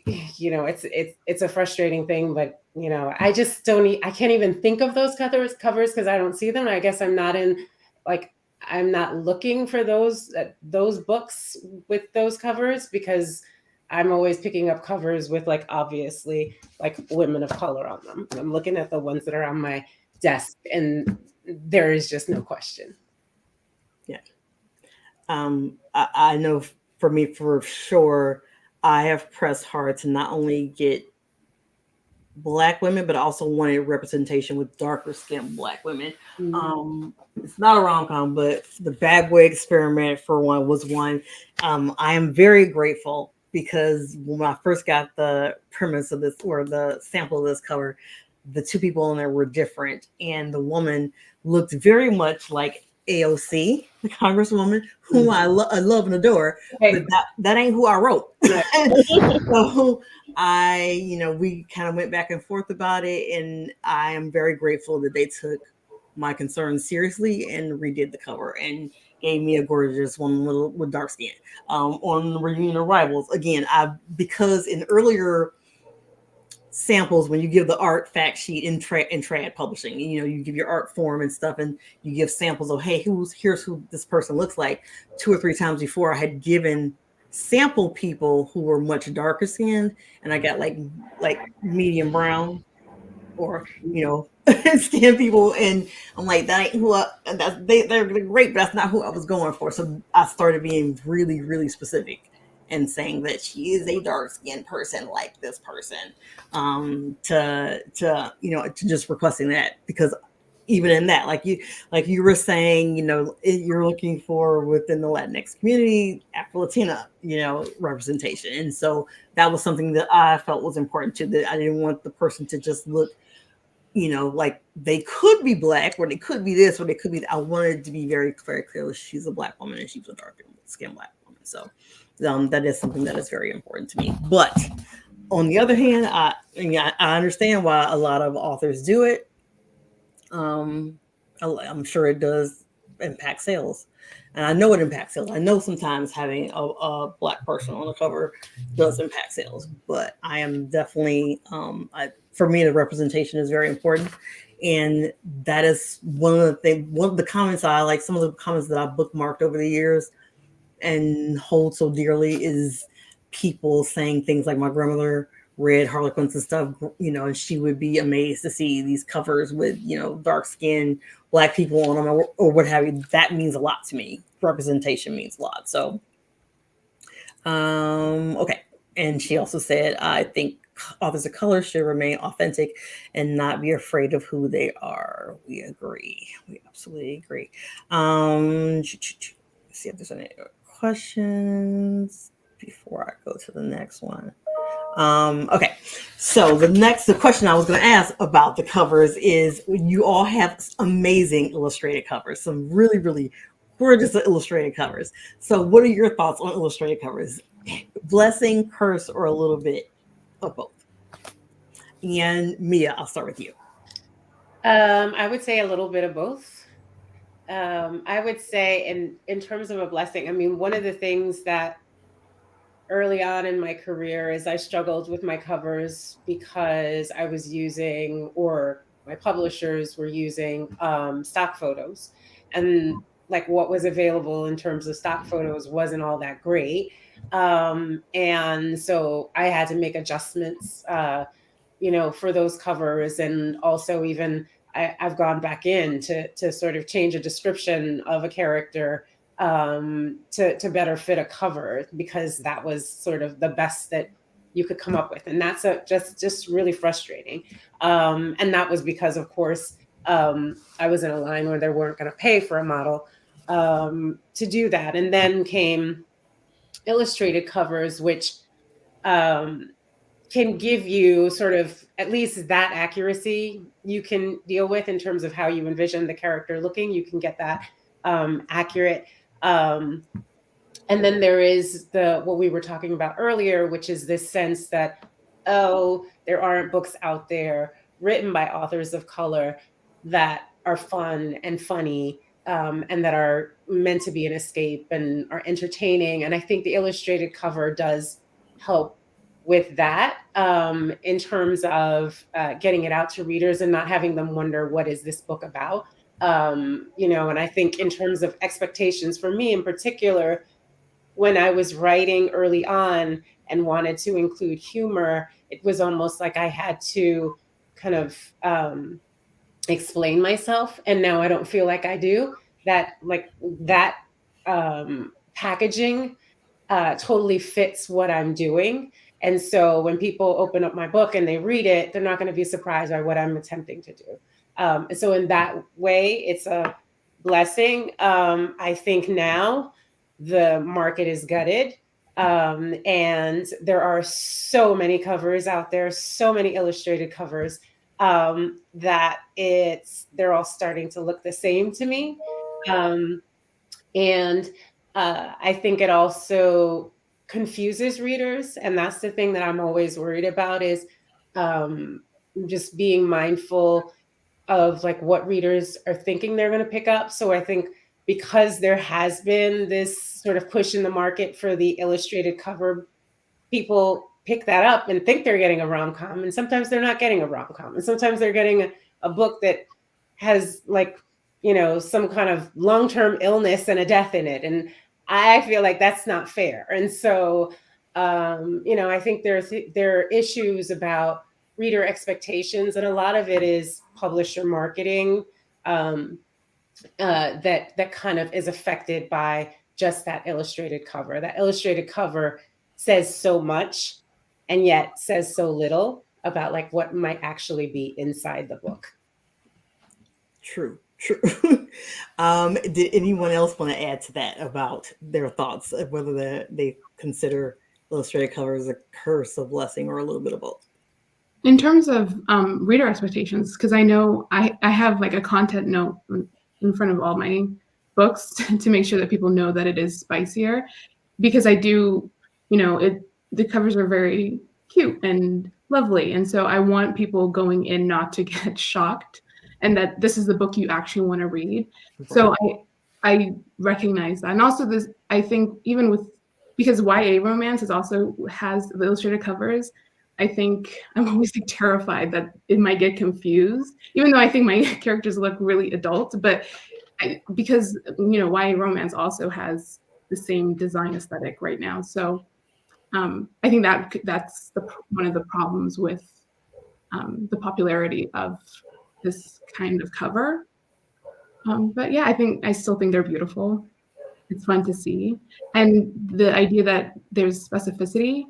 it's a frustrating thing, but I just I can't even think of those covers because I don't see them. I guess I'm not I'm not looking for those books with those covers, because I'm always picking up covers with obviously women of color on them. I'm looking at the ones that are on my desk, and there is just no question. Yeah. I know for me, for sure, I have pressed hard to not only get Black women, but I also wanted representation with darker skinned Black women. Mm-hmm. It's not a rom-com, but the Bad Boy Experiment, for one, was one. I am very grateful, because when I first got the premise of this, or the sample of this cover, the two people in there were different, and the woman looked very much like AOC, the Congresswoman, whom I love and adore, but that ain't who I wrote. So we kind of went back and forth about it, and I am very grateful that they took my concerns seriously and redid the cover. And gave me a gorgeous one little with dark skin. On Reunion Arrivals, again, because in earlier samples, when you give the art fact sheet in trad publishing, you give your art form and stuff, and you give samples of, hey, here's who this person looks like. 2 or 3 times before, I had given sample people who were much darker skinned, and I got like medium brown, or skin people, and I'm like, that ain't who they're great, but that's not who I was going for. So I started being really, really specific and saying that she is a dark skinned person like this person, to just requesting that, because even in that, like you were saying, you're looking for within the Latinx community, Afro-Latina, representation. And so that was something that I felt was important too, that I didn't want the person to just look, like they could be Black, or they could be this, or they could be that. I wanted to be very, very clear that she's a Black woman and she's a dark skinned Black woman. So that is something that is very important to me. But on the other hand, I understand why a lot of authors do it. I'm sure it does impact sales, and I know it impacts sales. I know sometimes having a Black person on the cover does impact sales, but I am definitely, for me, the representation is very important, and that is one of the comments I like. Some of the comments that I bookmarked over the years and hold so dearly is people saying things like, my grandmother read Harlequins and stuff, and she would be amazed to see these covers with, dark skinned Black people on them, or what have you. That means a lot to me. Representation means a lot. So, okay. And she also said, I think authors of color should remain authentic and not be afraid of who they are. We agree. We absolutely agree. Let's see if there's any questions before I go to the next one. Okay, so the question I was going to ask about the covers is, you all have amazing illustrated covers, some really, really gorgeous illustrated covers. So what are your thoughts on illustrated covers? Blessing, curse, or a little bit of both? And Mia, I'll start with you. I would say a little bit of both. I would say in terms of a blessing, I mean, one of the things that early on in my career is I struggled with my covers because I was using, or my publishers were using, stock photos, and like what was available in terms of stock photos wasn't all that great. And so I had to make adjustments, for those covers. And also even I've gone back in to sort of change a description of a character, to better fit a cover, because that was sort of the best that you could come up with. And that's just really frustrating. And that was because, of course, I was in a line where they weren't going to pay for a model to do that. And then came illustrated covers, which can give you sort of at least that accuracy you can deal with in terms of how you envision the character looking. You can get that accurate. And then there is what we were talking about earlier, which is this sense that, there aren't books out there written by authors of color that are fun and funny, and that are meant to be an escape and are entertaining. And I think the illustrated cover does help with that, in terms of getting it out to readers and not having them wonder, what is this book about? And I think in terms of expectations for me in particular, when I was writing early on and wanted to include humor, it was almost like I had to kind of explain myself. And now I don't feel like I do that. Like that packaging totally fits what I'm doing. And so when people open up my book and they read it, they're not going to be surprised by what I'm attempting to do. And so in that way, it's a blessing. I think now the market is gutted. And there are so many covers out there, so many illustrated covers, that they're all starting to look the same to me. And I think it also confuses readers. And that's the thing that I'm always worried about, is just being mindful of like what readers are thinking they're going to pick up. So I think because there has been this sort of push in the market for the illustrated cover, people pick that up and think they're getting a rom-com, and sometimes they're not getting a rom-com, and sometimes they're getting a book that has, like, you know, some kind of long-term illness and a death in it, and I feel like that's not fair. And so you know, I think there are issues about reader expectations, and a lot of it is publisher marketing, that kind of is affected by just that illustrated cover. That illustrated cover says so much and yet says so little about like what might actually be inside the book. True. Did anyone else want to add to that about their thoughts of whether they consider illustrated covers a curse, a blessing, or a little bit of both? In terms of reader expectations, because I know I have like a content note in front of all my books to make sure that people know that it is spicier, because I do, you know, the covers are very cute and lovely, and so I want people going in not to get shocked, and that this is the book you actually want to read. Right. So I recognize that, and also this, I think even with, because YA romance has the illustrated covers, I think I'm always like terrified that it might get confused, even though I think my characters look really adult, but because, you know, YA romance also has the same design aesthetic right now. So I think that's one of the problems with the popularity of this kind of cover. But yeah, I still think they're beautiful. It's fun to see. And the idea that there's specificity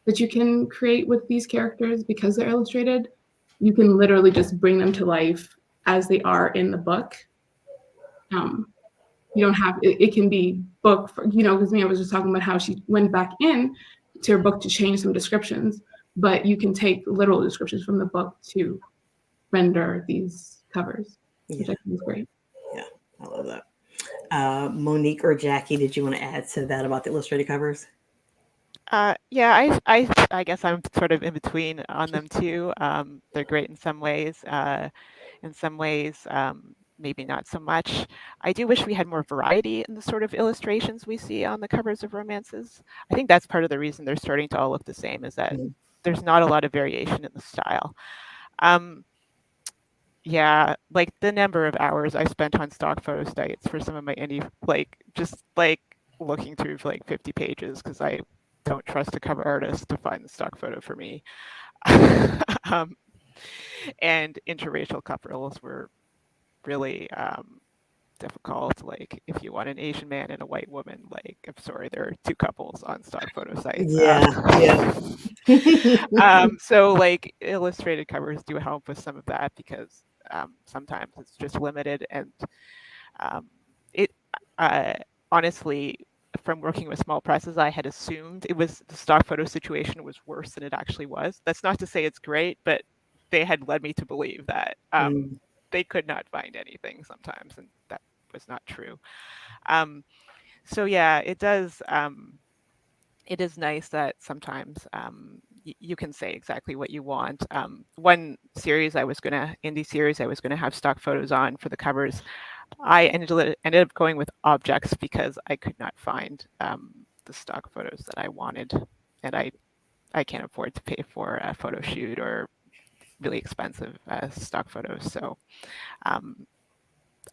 that you can create with these characters because they're illustrated, you can literally just bring them to life as they are in the book. You don't have, it can be book, you know, because Mia was just talking about how she went back in to her book to change some descriptions, but you can take literal descriptions from the book to render these covers, which I think is great. Yeah, I love that. Monique or Jackie, did you want to add to that about the illustrated covers? Yeah, I guess I'm sort of in between on them too. They're great in some ways. In some ways, maybe not so much. I do wish we had more variety in the sort of illustrations we see on the covers of romances. I think that's part of the reason they're starting to all look the same, is that there's not a lot of variation in the style. Yeah, like the number of hours I spent on stock photo sites for some of my indie, like just like looking through like 50 pages because I don't trust a cover artist to find the stock photo for me. And interracial couples were really difficult. Like if you want an Asian man and a white woman, like I'm sorry, there are two couples on stock photo sites. So like illustrated covers do help with some of that because sometimes it's just limited, and it honestly, from working with small presses, I had assumed the stock photo situation was worse than it actually was. That's not to say it's great, but they had led me to believe that they could not find anything sometimes, and that was not true. So yeah, it does. It is nice that sometimes you can say exactly what you want. One indie series I was gonna have stock photos on for the covers, I ended up going with objects because I could not find the stock photos that I wanted, and I can't afford to pay for a photo shoot or really expensive stock photos. So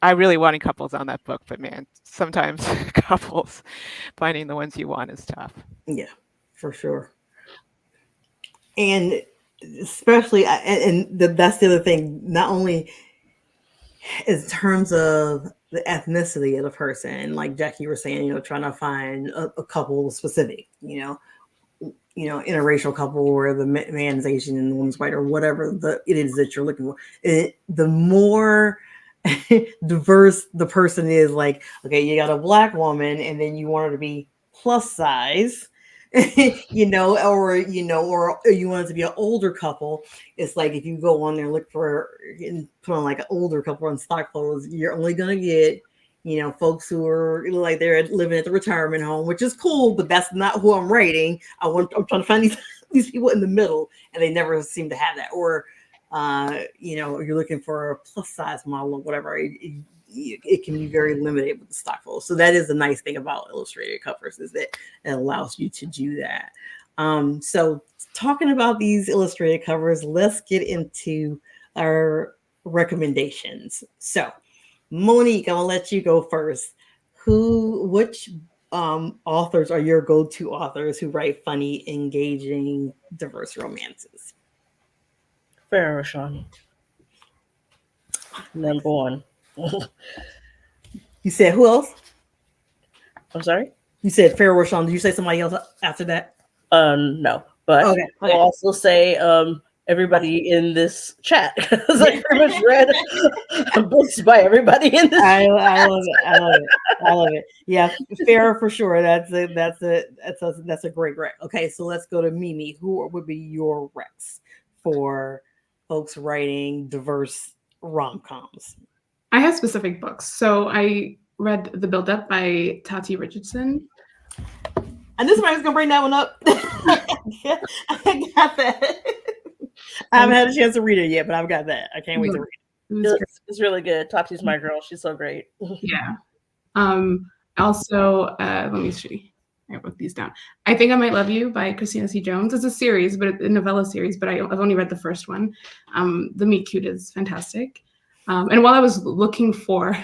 I really wanted couples on that book, but man, sometimes couples finding the ones you want is tough. Yeah, for sure. And especially, that's the other thing, not only in terms of the ethnicity of the person, like Jackie was saying, you know, trying to find a couple specific, you know, interracial couple where the man's Asian and the woman's white, or whatever it is that you're looking for. The more diverse the person is, like, okay, you got a black woman and then you want her to be plus size, you know, or you want it to be an older couple. It's like if you go on there and look for and put on like an older couple on stock photos, you're only gonna get, you know, folks who are like they're living at the retirement home, which is cool, but that's not who I'm rating. I'm trying to find these people in the middle, and they never seem to have that. Or you know, you're looking for a plus size model or whatever. it can be very limited with the stock photos. So that is the nice thing about illustrated covers, is that it allows you to do that. So talking about these illustrated covers, let's get into our recommendations. So Monique, I'm gonna let you go first. Which authors are your go-to authors who write funny, engaging, diverse romances? Farrah Rashan, number one. You said who else? I'm sorry. You said Farrah Rashan. Did you say somebody else after that? No, but Okay. I'll also say everybody in this chat, because I pretty much read books by everybody in this. I love it. I love it. Yeah, Farrah for sure. That's a great rec. Okay, so let's go to Mimi. Who would be your recs for folks writing diverse rom-coms? I have specific books. So I read The Build Up by Tati Richardson. I knew somebody was gonna bring that one up. I got that. I haven't had a chance to read it yet, but I've got that. I can't wait to read it. It's really good. Tati's my girl. She's so great. Yeah. Also, let me see. I wrote these down. I Think I Might Love You by Christina C. Jones. It's a series, but a novella series, but I've only read the first one. The Meet Cute is fantastic. And while I was looking for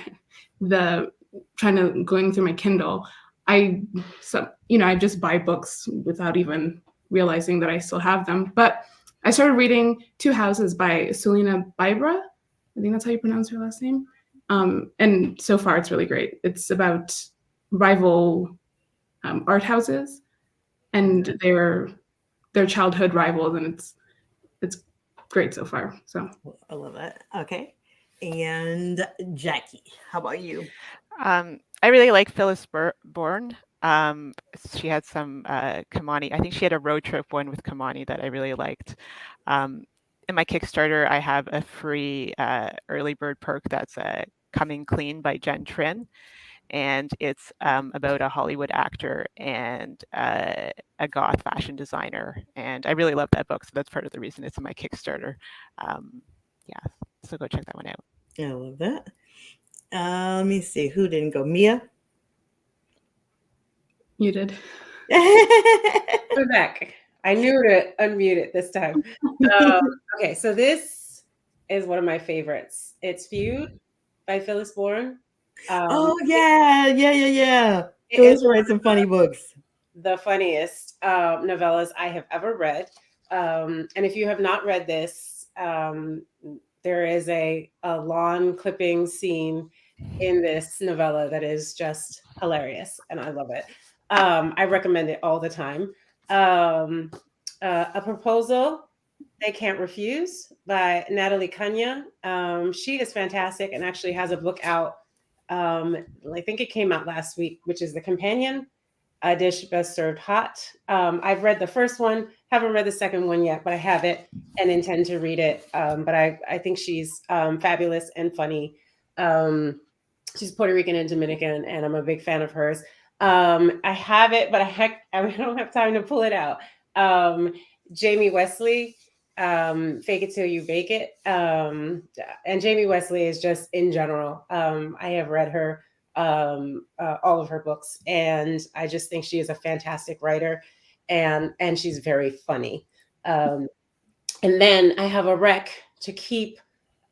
going through my Kindle, I just buy books without even realizing that I still have them. But I started reading Two Houses by Selena Bibra. I think that's how you pronounce her last name. And so far, it's really great. It's about rival art houses, and they're childhood rivals, and it's great so far. So I love that. Okay, and Jackie, how about you? I really like Phyllis Bourne. She had some Kamani. I think she had a road trip one with Kamani that I really liked. In my Kickstarter, I have a free early bird perk that's Coming Clean by Jen Trin. And it's about a Hollywood actor and a goth fashion designer. And I really love that book. So that's part of the reason it's in my Kickstarter. Yeah, so go check that one out. I love that. Let me see. Who didn't go? Mia? You did. We're back. I knew to unmute it this time. Okay, so this is one of my favorites. It's Feud by Phyllis Bourne. Oh, yeah. Phyllis writes some funny books. The funniest novellas I have ever read. And if you have not read this, there is a lawn clipping scene in this novella that is just hilarious, and I love it. I recommend it all the time. A Proposal They Can't Refuse by Natalie Kanya. She is fantastic and actually has a book out. I think it came out last week, which is The Companion, A Dish Best Served Hot. I've read the first one, haven't read the second one yet, but I have it and intend to read it. But I think she's fabulous and funny. She's Puerto Rican and Dominican, and I'm a big fan of hers. I have it, but I don't have time to pull it out. Jamie Wesley, Fake It Till You Bake It. And Jamie Wesley is just, in general, I have read her, all of her books, and I just think she is a fantastic writer, and she's very funny. And then I have a rec to keep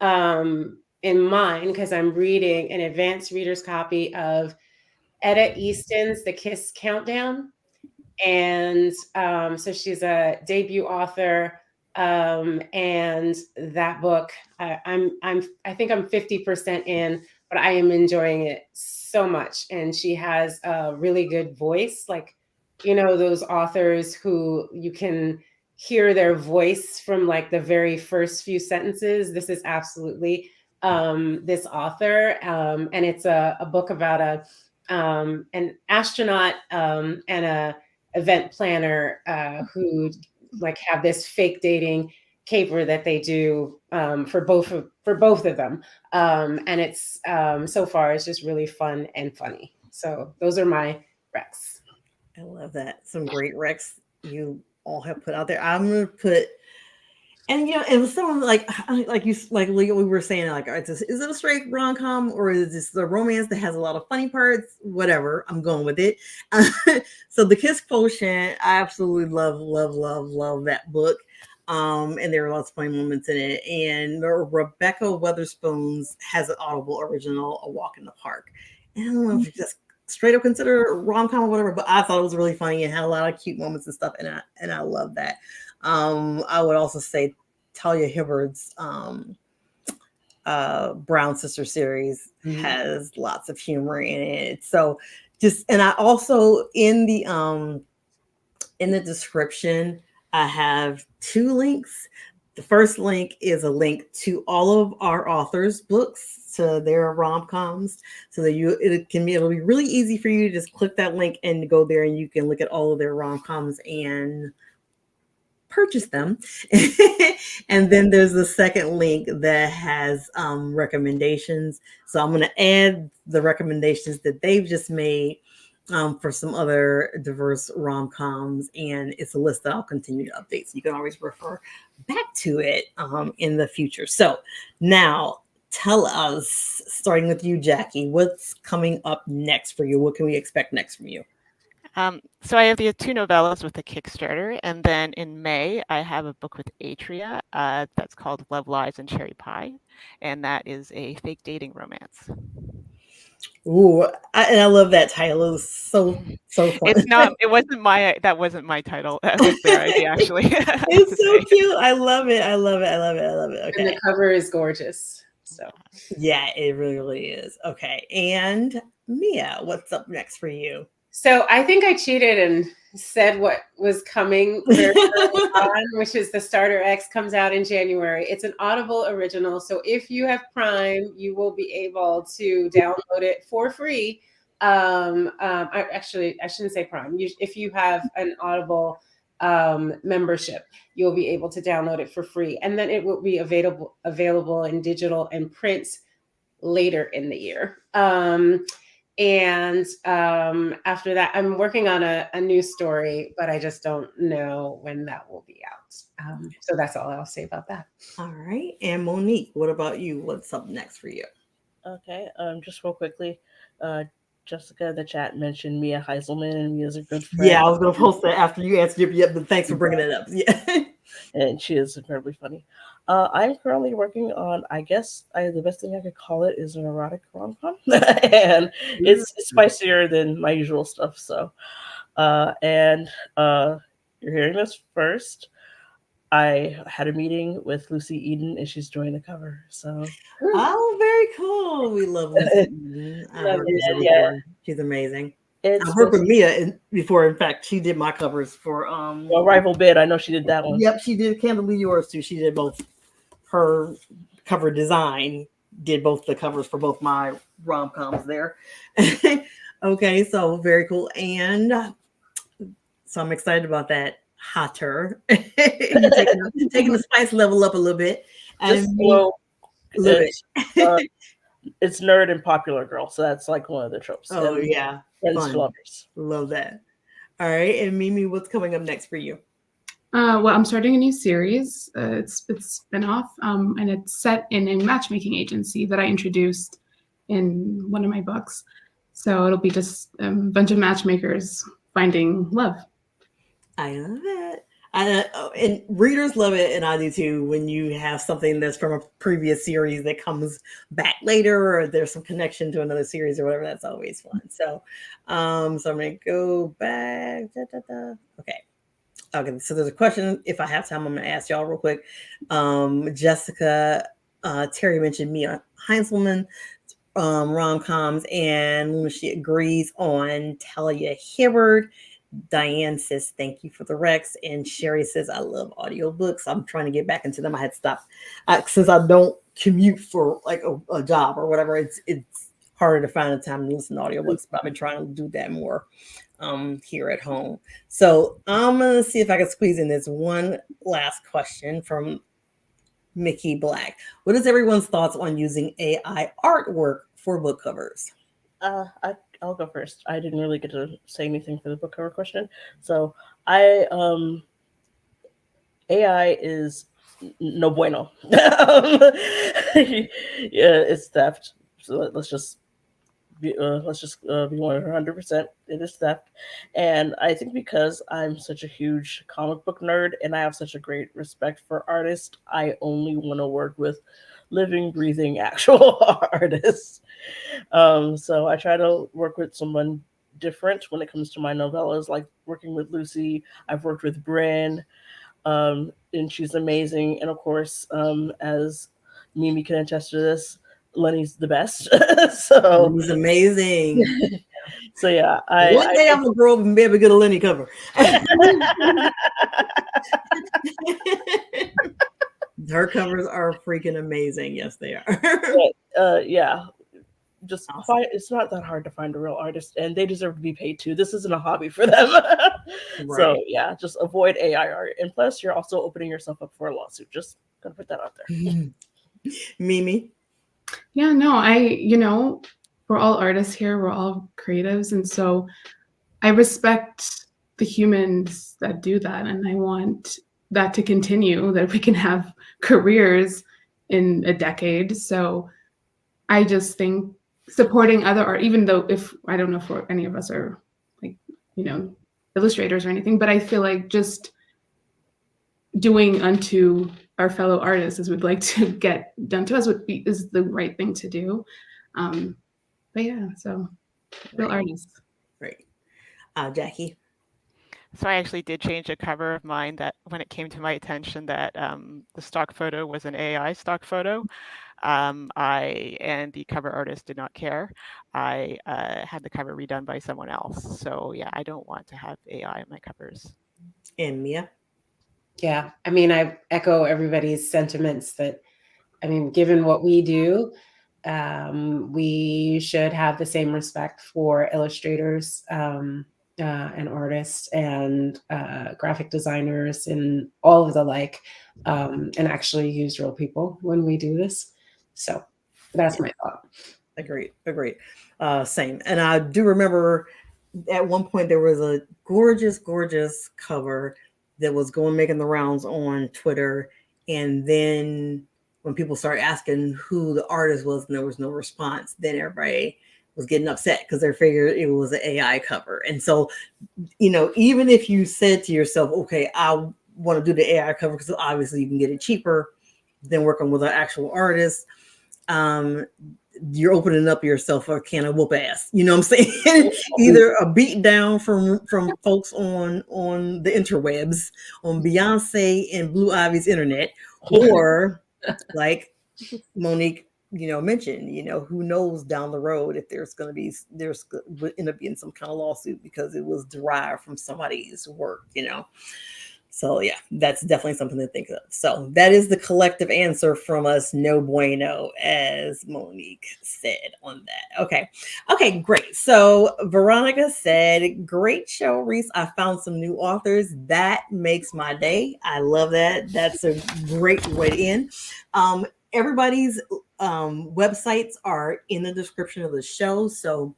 in mind, because I'm reading an advanced reader's copy of Etta Easton's The Kiss Countdown. And so she's a debut author. And that book, I think I'm 50% in, but I am enjoying it so much. And she has a really good voice, like, those authors who you can hear their voice from like the very first few sentences. This is absolutely this author. And it's a book about an astronaut and a event planner who like have this fake dating caper that they do for both of them. And it's so far it's just really fun and funny. So those are my recs. I love that. Some great recs you all have put out there. I'm going to put And it was someone like we were saying, like, is it a straight rom com or is this the romance that has a lot of funny parts? Whatever, I'm going with it. So the Kiss Quotient, I absolutely love that book. And there are lots of funny moments in it. And Rebecca Weatherspoon's has an Audible original, A Walk in the Park. And I don't know if you just straight up consider rom com or whatever, but I thought it was really funny and had a lot of cute moments and stuff, and I love that. I would also say Talia Hibbard's Brown Sister series has lots of humor in it. So and I also in the description, I have 2 links. The first link is a link to all of our authors' books, to their rom-coms, so that it'll be really easy for you to just click that link and go there, and you can look at all of their rom-coms and purchase them. And then there's the second link that has recommendations. So I'm going to add the recommendations that they've just made for some other diverse rom-coms, and it's a list that I'll continue to update, so you can always refer back to it in the future. So now tell us, starting with you, Jackie, what's coming up next for you? What can we expect next from you? So I have the 2 novellas with the Kickstarter, and then in May I have a book with Atria that's called Love, Lies, and Cherry Pie, and that is a fake dating romance. Ooh, and I love that title. It was so fun. That wasn't my title. That was their idea, actually. It's so cute. I love it. Okay. And the cover is gorgeous. So yeah, it really is. Okay. And Mia, what's up next for you? So I think I cheated and said what was coming very early on, which is the Starter X comes out in January. It's an Audible original. So if you have Prime, you will be able to download it for free. I shouldn't say Prime. If you have an Audible membership, you'll be able to download it for free. And then it will be available in digital and print later in the year. And after that, I'm working on a new story, but I just don't know when that will be out. So that's all I'll say about that. All right. And Monique, what about you? What's up next for you? Okay. Just real quickly, Jessica in the chat mentioned Mia Heiselman, and Mia's a good friend. Yeah, I was going to post that after you answered. Yeah, but thanks for bringing it up. Yeah. And she is incredibly funny. I'm currently working on, I guess the best thing I could call it is an erotic rom-com. And it's spicier than my usual stuff. So, you're hearing this first. I had a meeting with Lucy Eden, and she's joined the cover. So, oh, very cool. We love Lucy Eden. She's amazing. I've worked with Mia before. In fact, she did my covers for Rival Bid. I know she did that one. Yep, she did Candidly Yours too. She did both. Her cover design did both the covers for both my rom-coms there. Okay, so very cool. And so I'm excited about that. Hotter. You're taking the spice level up a little bit. Just it's nerd and popular girl, so that's like one of the tropes. Oh, and yeah. Lovers. Love that. All right. And Mimi, what's coming up next for you? Well, I'm starting a new series. It's spin-off, and it's set in a matchmaking agency that I introduced in one of my books. So it'll be just a bunch of matchmakers finding love. I love it. And readers love it, and I do too, when you have something that's from a previous series that comes back later, or there's some connection to another series or whatever. That's always fun. So so I'm going to go back. Okay, so there's a question. If I have time, I'm going to ask y'all real quick. Jessica, Terry mentioned Mia Heiselman rom-coms, and when she agrees on Talia Hibbard. Diane says, thank you for the Rex. And Sherry says, I love audiobooks. I'm trying to get back into them. I had stopped since I don't commute for like a job or whatever. It's harder to find the time to listen to audiobooks, but I've been trying to do that more here at home. So I'm going to see if I can squeeze in this one last question from Mickey Black. What is everyone's thoughts on using AI artwork for book covers? I'll go first. I didn't really get to say anything for the book cover question. So AI is no bueno. Yeah, it's theft. So let's just be 100%. It is theft, and I think because I'm such a huge comic book nerd and I have such a great respect for artists, I only want to work with living, breathing, actual artists. So I try to work with someone different when it comes to my novellas, like working with Lucy. I've worked with Bryn, and she's amazing. And of course, as Mimi can attest to this, Lenny's the best. So He's amazing. so yeah, One day I'm gonna grow up and be able to get a Lenny cover. Her covers are freaking amazing. Yes, they are. Yeah, just Awesome. it's not that hard to find a real artist, and they deserve to be paid too. This isn't a hobby for them. So Right. yeah, just avoid AI art, and plus you're also opening yourself up for a lawsuit. Just gonna put that out there. Mimi. Yeah, no, we're all artists here, we're all creatives, and so I respect the humans that do that, and I want that to continue, that we can have careers in a decade. So I just think supporting other art, even though if I don't know if any of us are like, illustrators or anything, but I feel like just doing unto our fellow artists as we'd like to get done to us is the right thing to do. But yeah, so real artists. Right. Jackie. So I actually did change a cover of mine that when it came to my attention that the stock photo was an AI stock photo. And the cover artist did not care. I had the cover redone by someone else. So yeah, I don't want to have AI on my covers. And Mia. Yeah, I mean, I echo everybody's sentiments that, I mean, given what we do, we should have the same respect for illustrators and artists and graphic designers and all of the like, and actually use real people when we do this. So that's my thought. Agreed. Same. And I do remember at one point there was a gorgeous cover that was making the rounds on Twitter. And then when people started asking who the artist was and there was no response, then everybody was getting upset because they figured it was an AI cover. And so, even if you said to yourself, okay, I want to do the AI cover because obviously you can get it cheaper than working with an actual artist, you're opening up yourself a can of whoop ass. You know what I'm saying? Either a beat down from folks on the interwebs, on Beyonce and Blue Ivy's internet, or like Monique, mentioned, who knows down the road if there's would end up being some kind of lawsuit because it was derived from somebody's work, So yeah, that's definitely something to think of. So that is the collective answer from us. No bueno, as Monique said on that. Okay, great. So Veronica said, great show, Reese. I found some new authors. That makes my day. I love that. That's a great way to end. Everybody's websites are in the description of the show. So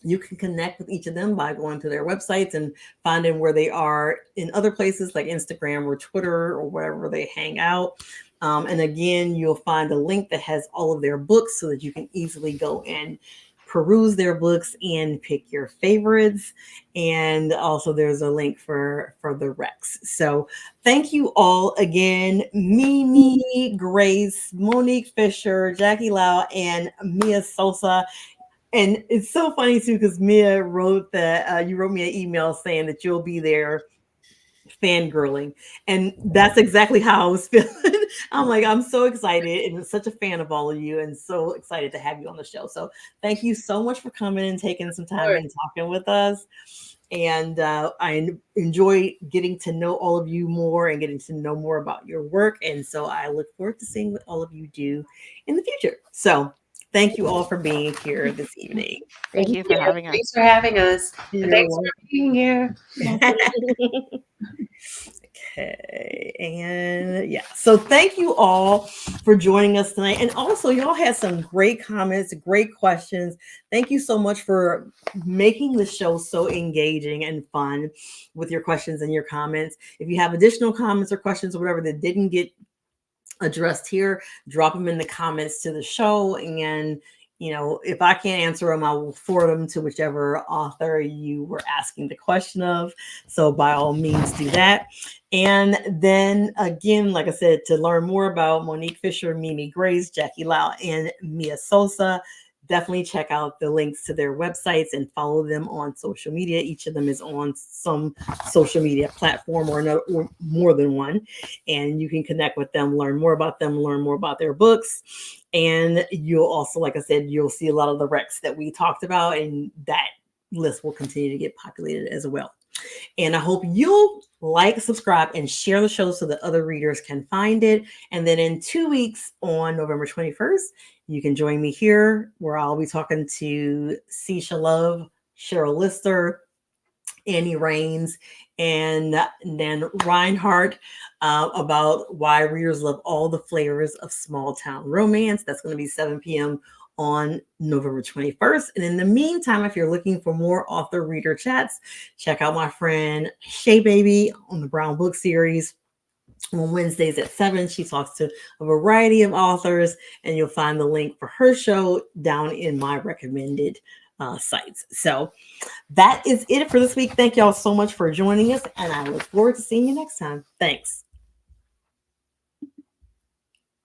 you can connect with each of them by going to their websites and finding where they are in other places like Instagram or Twitter or wherever they hang out. And again, you'll find a link that has all of their books so that you can easily go and peruse their books and pick your favorites. And also there's a link for the Rex. So thank you all again, Mimi, Grace, Monique Fisher, Jackie Lau, and Mia Sosa. And it's so funny too, because Mia wrote that you wrote me an email saying that you'll be there fangirling. And that's exactly how I was feeling. I'm like, I'm so excited and such a fan of all of you and so excited to have you on the show. So thank you so much for coming and taking some time and talking with us. And I enjoy getting to know all of you more and getting to know more about your work. And so I look forward to seeing what all of you do in the future. So thank you all for being here this evening. Thank you for having us. Thanks for having us. And thanks for being here. Okay, and yeah, so thank you all for joining us tonight. And also, y'all had some great comments, great questions. Thank you so much for making the show so engaging and fun with your questions and your comments. If you have additional comments or questions or whatever that didn't get addressed here, drop them in the comments to the show. And, if I can't answer them, I will forward them to whichever author you were asking the question of. So by all means, do that. And then again, like I said, to learn more about Monique Fisher, Mimi Grace, Jackie Lau, and Mia Sosa, definitely check out the links to their websites and follow them on social media. Each of them is on some social media platform or another, or more than one. And you can connect with them, learn more about their books. And you'll also, like I said, you'll see a lot of the recs that we talked about, and that list will continue to get populated as well. And I hope you'll like, subscribe, and share the show so that other readers can find it. And then in 2 weeks on November 21st, you can join me here where I'll be talking to Cisha Love, Cheryl Lister, Annie Raines, and then Reinhardt about why readers love all the flavors of small town romance. That's going to be 7 p.m. on November 21st. And in the meantime, if you're looking for more author reader chats, check out my friend Shay Baby on the Brown Book Series. On Wednesdays at 7, she talks to a variety of authors, and you'll find the link for her show down in my recommended sites. So that is it for this week. Thank y'all so much for joining us, and I look forward to seeing you next time. Thanks.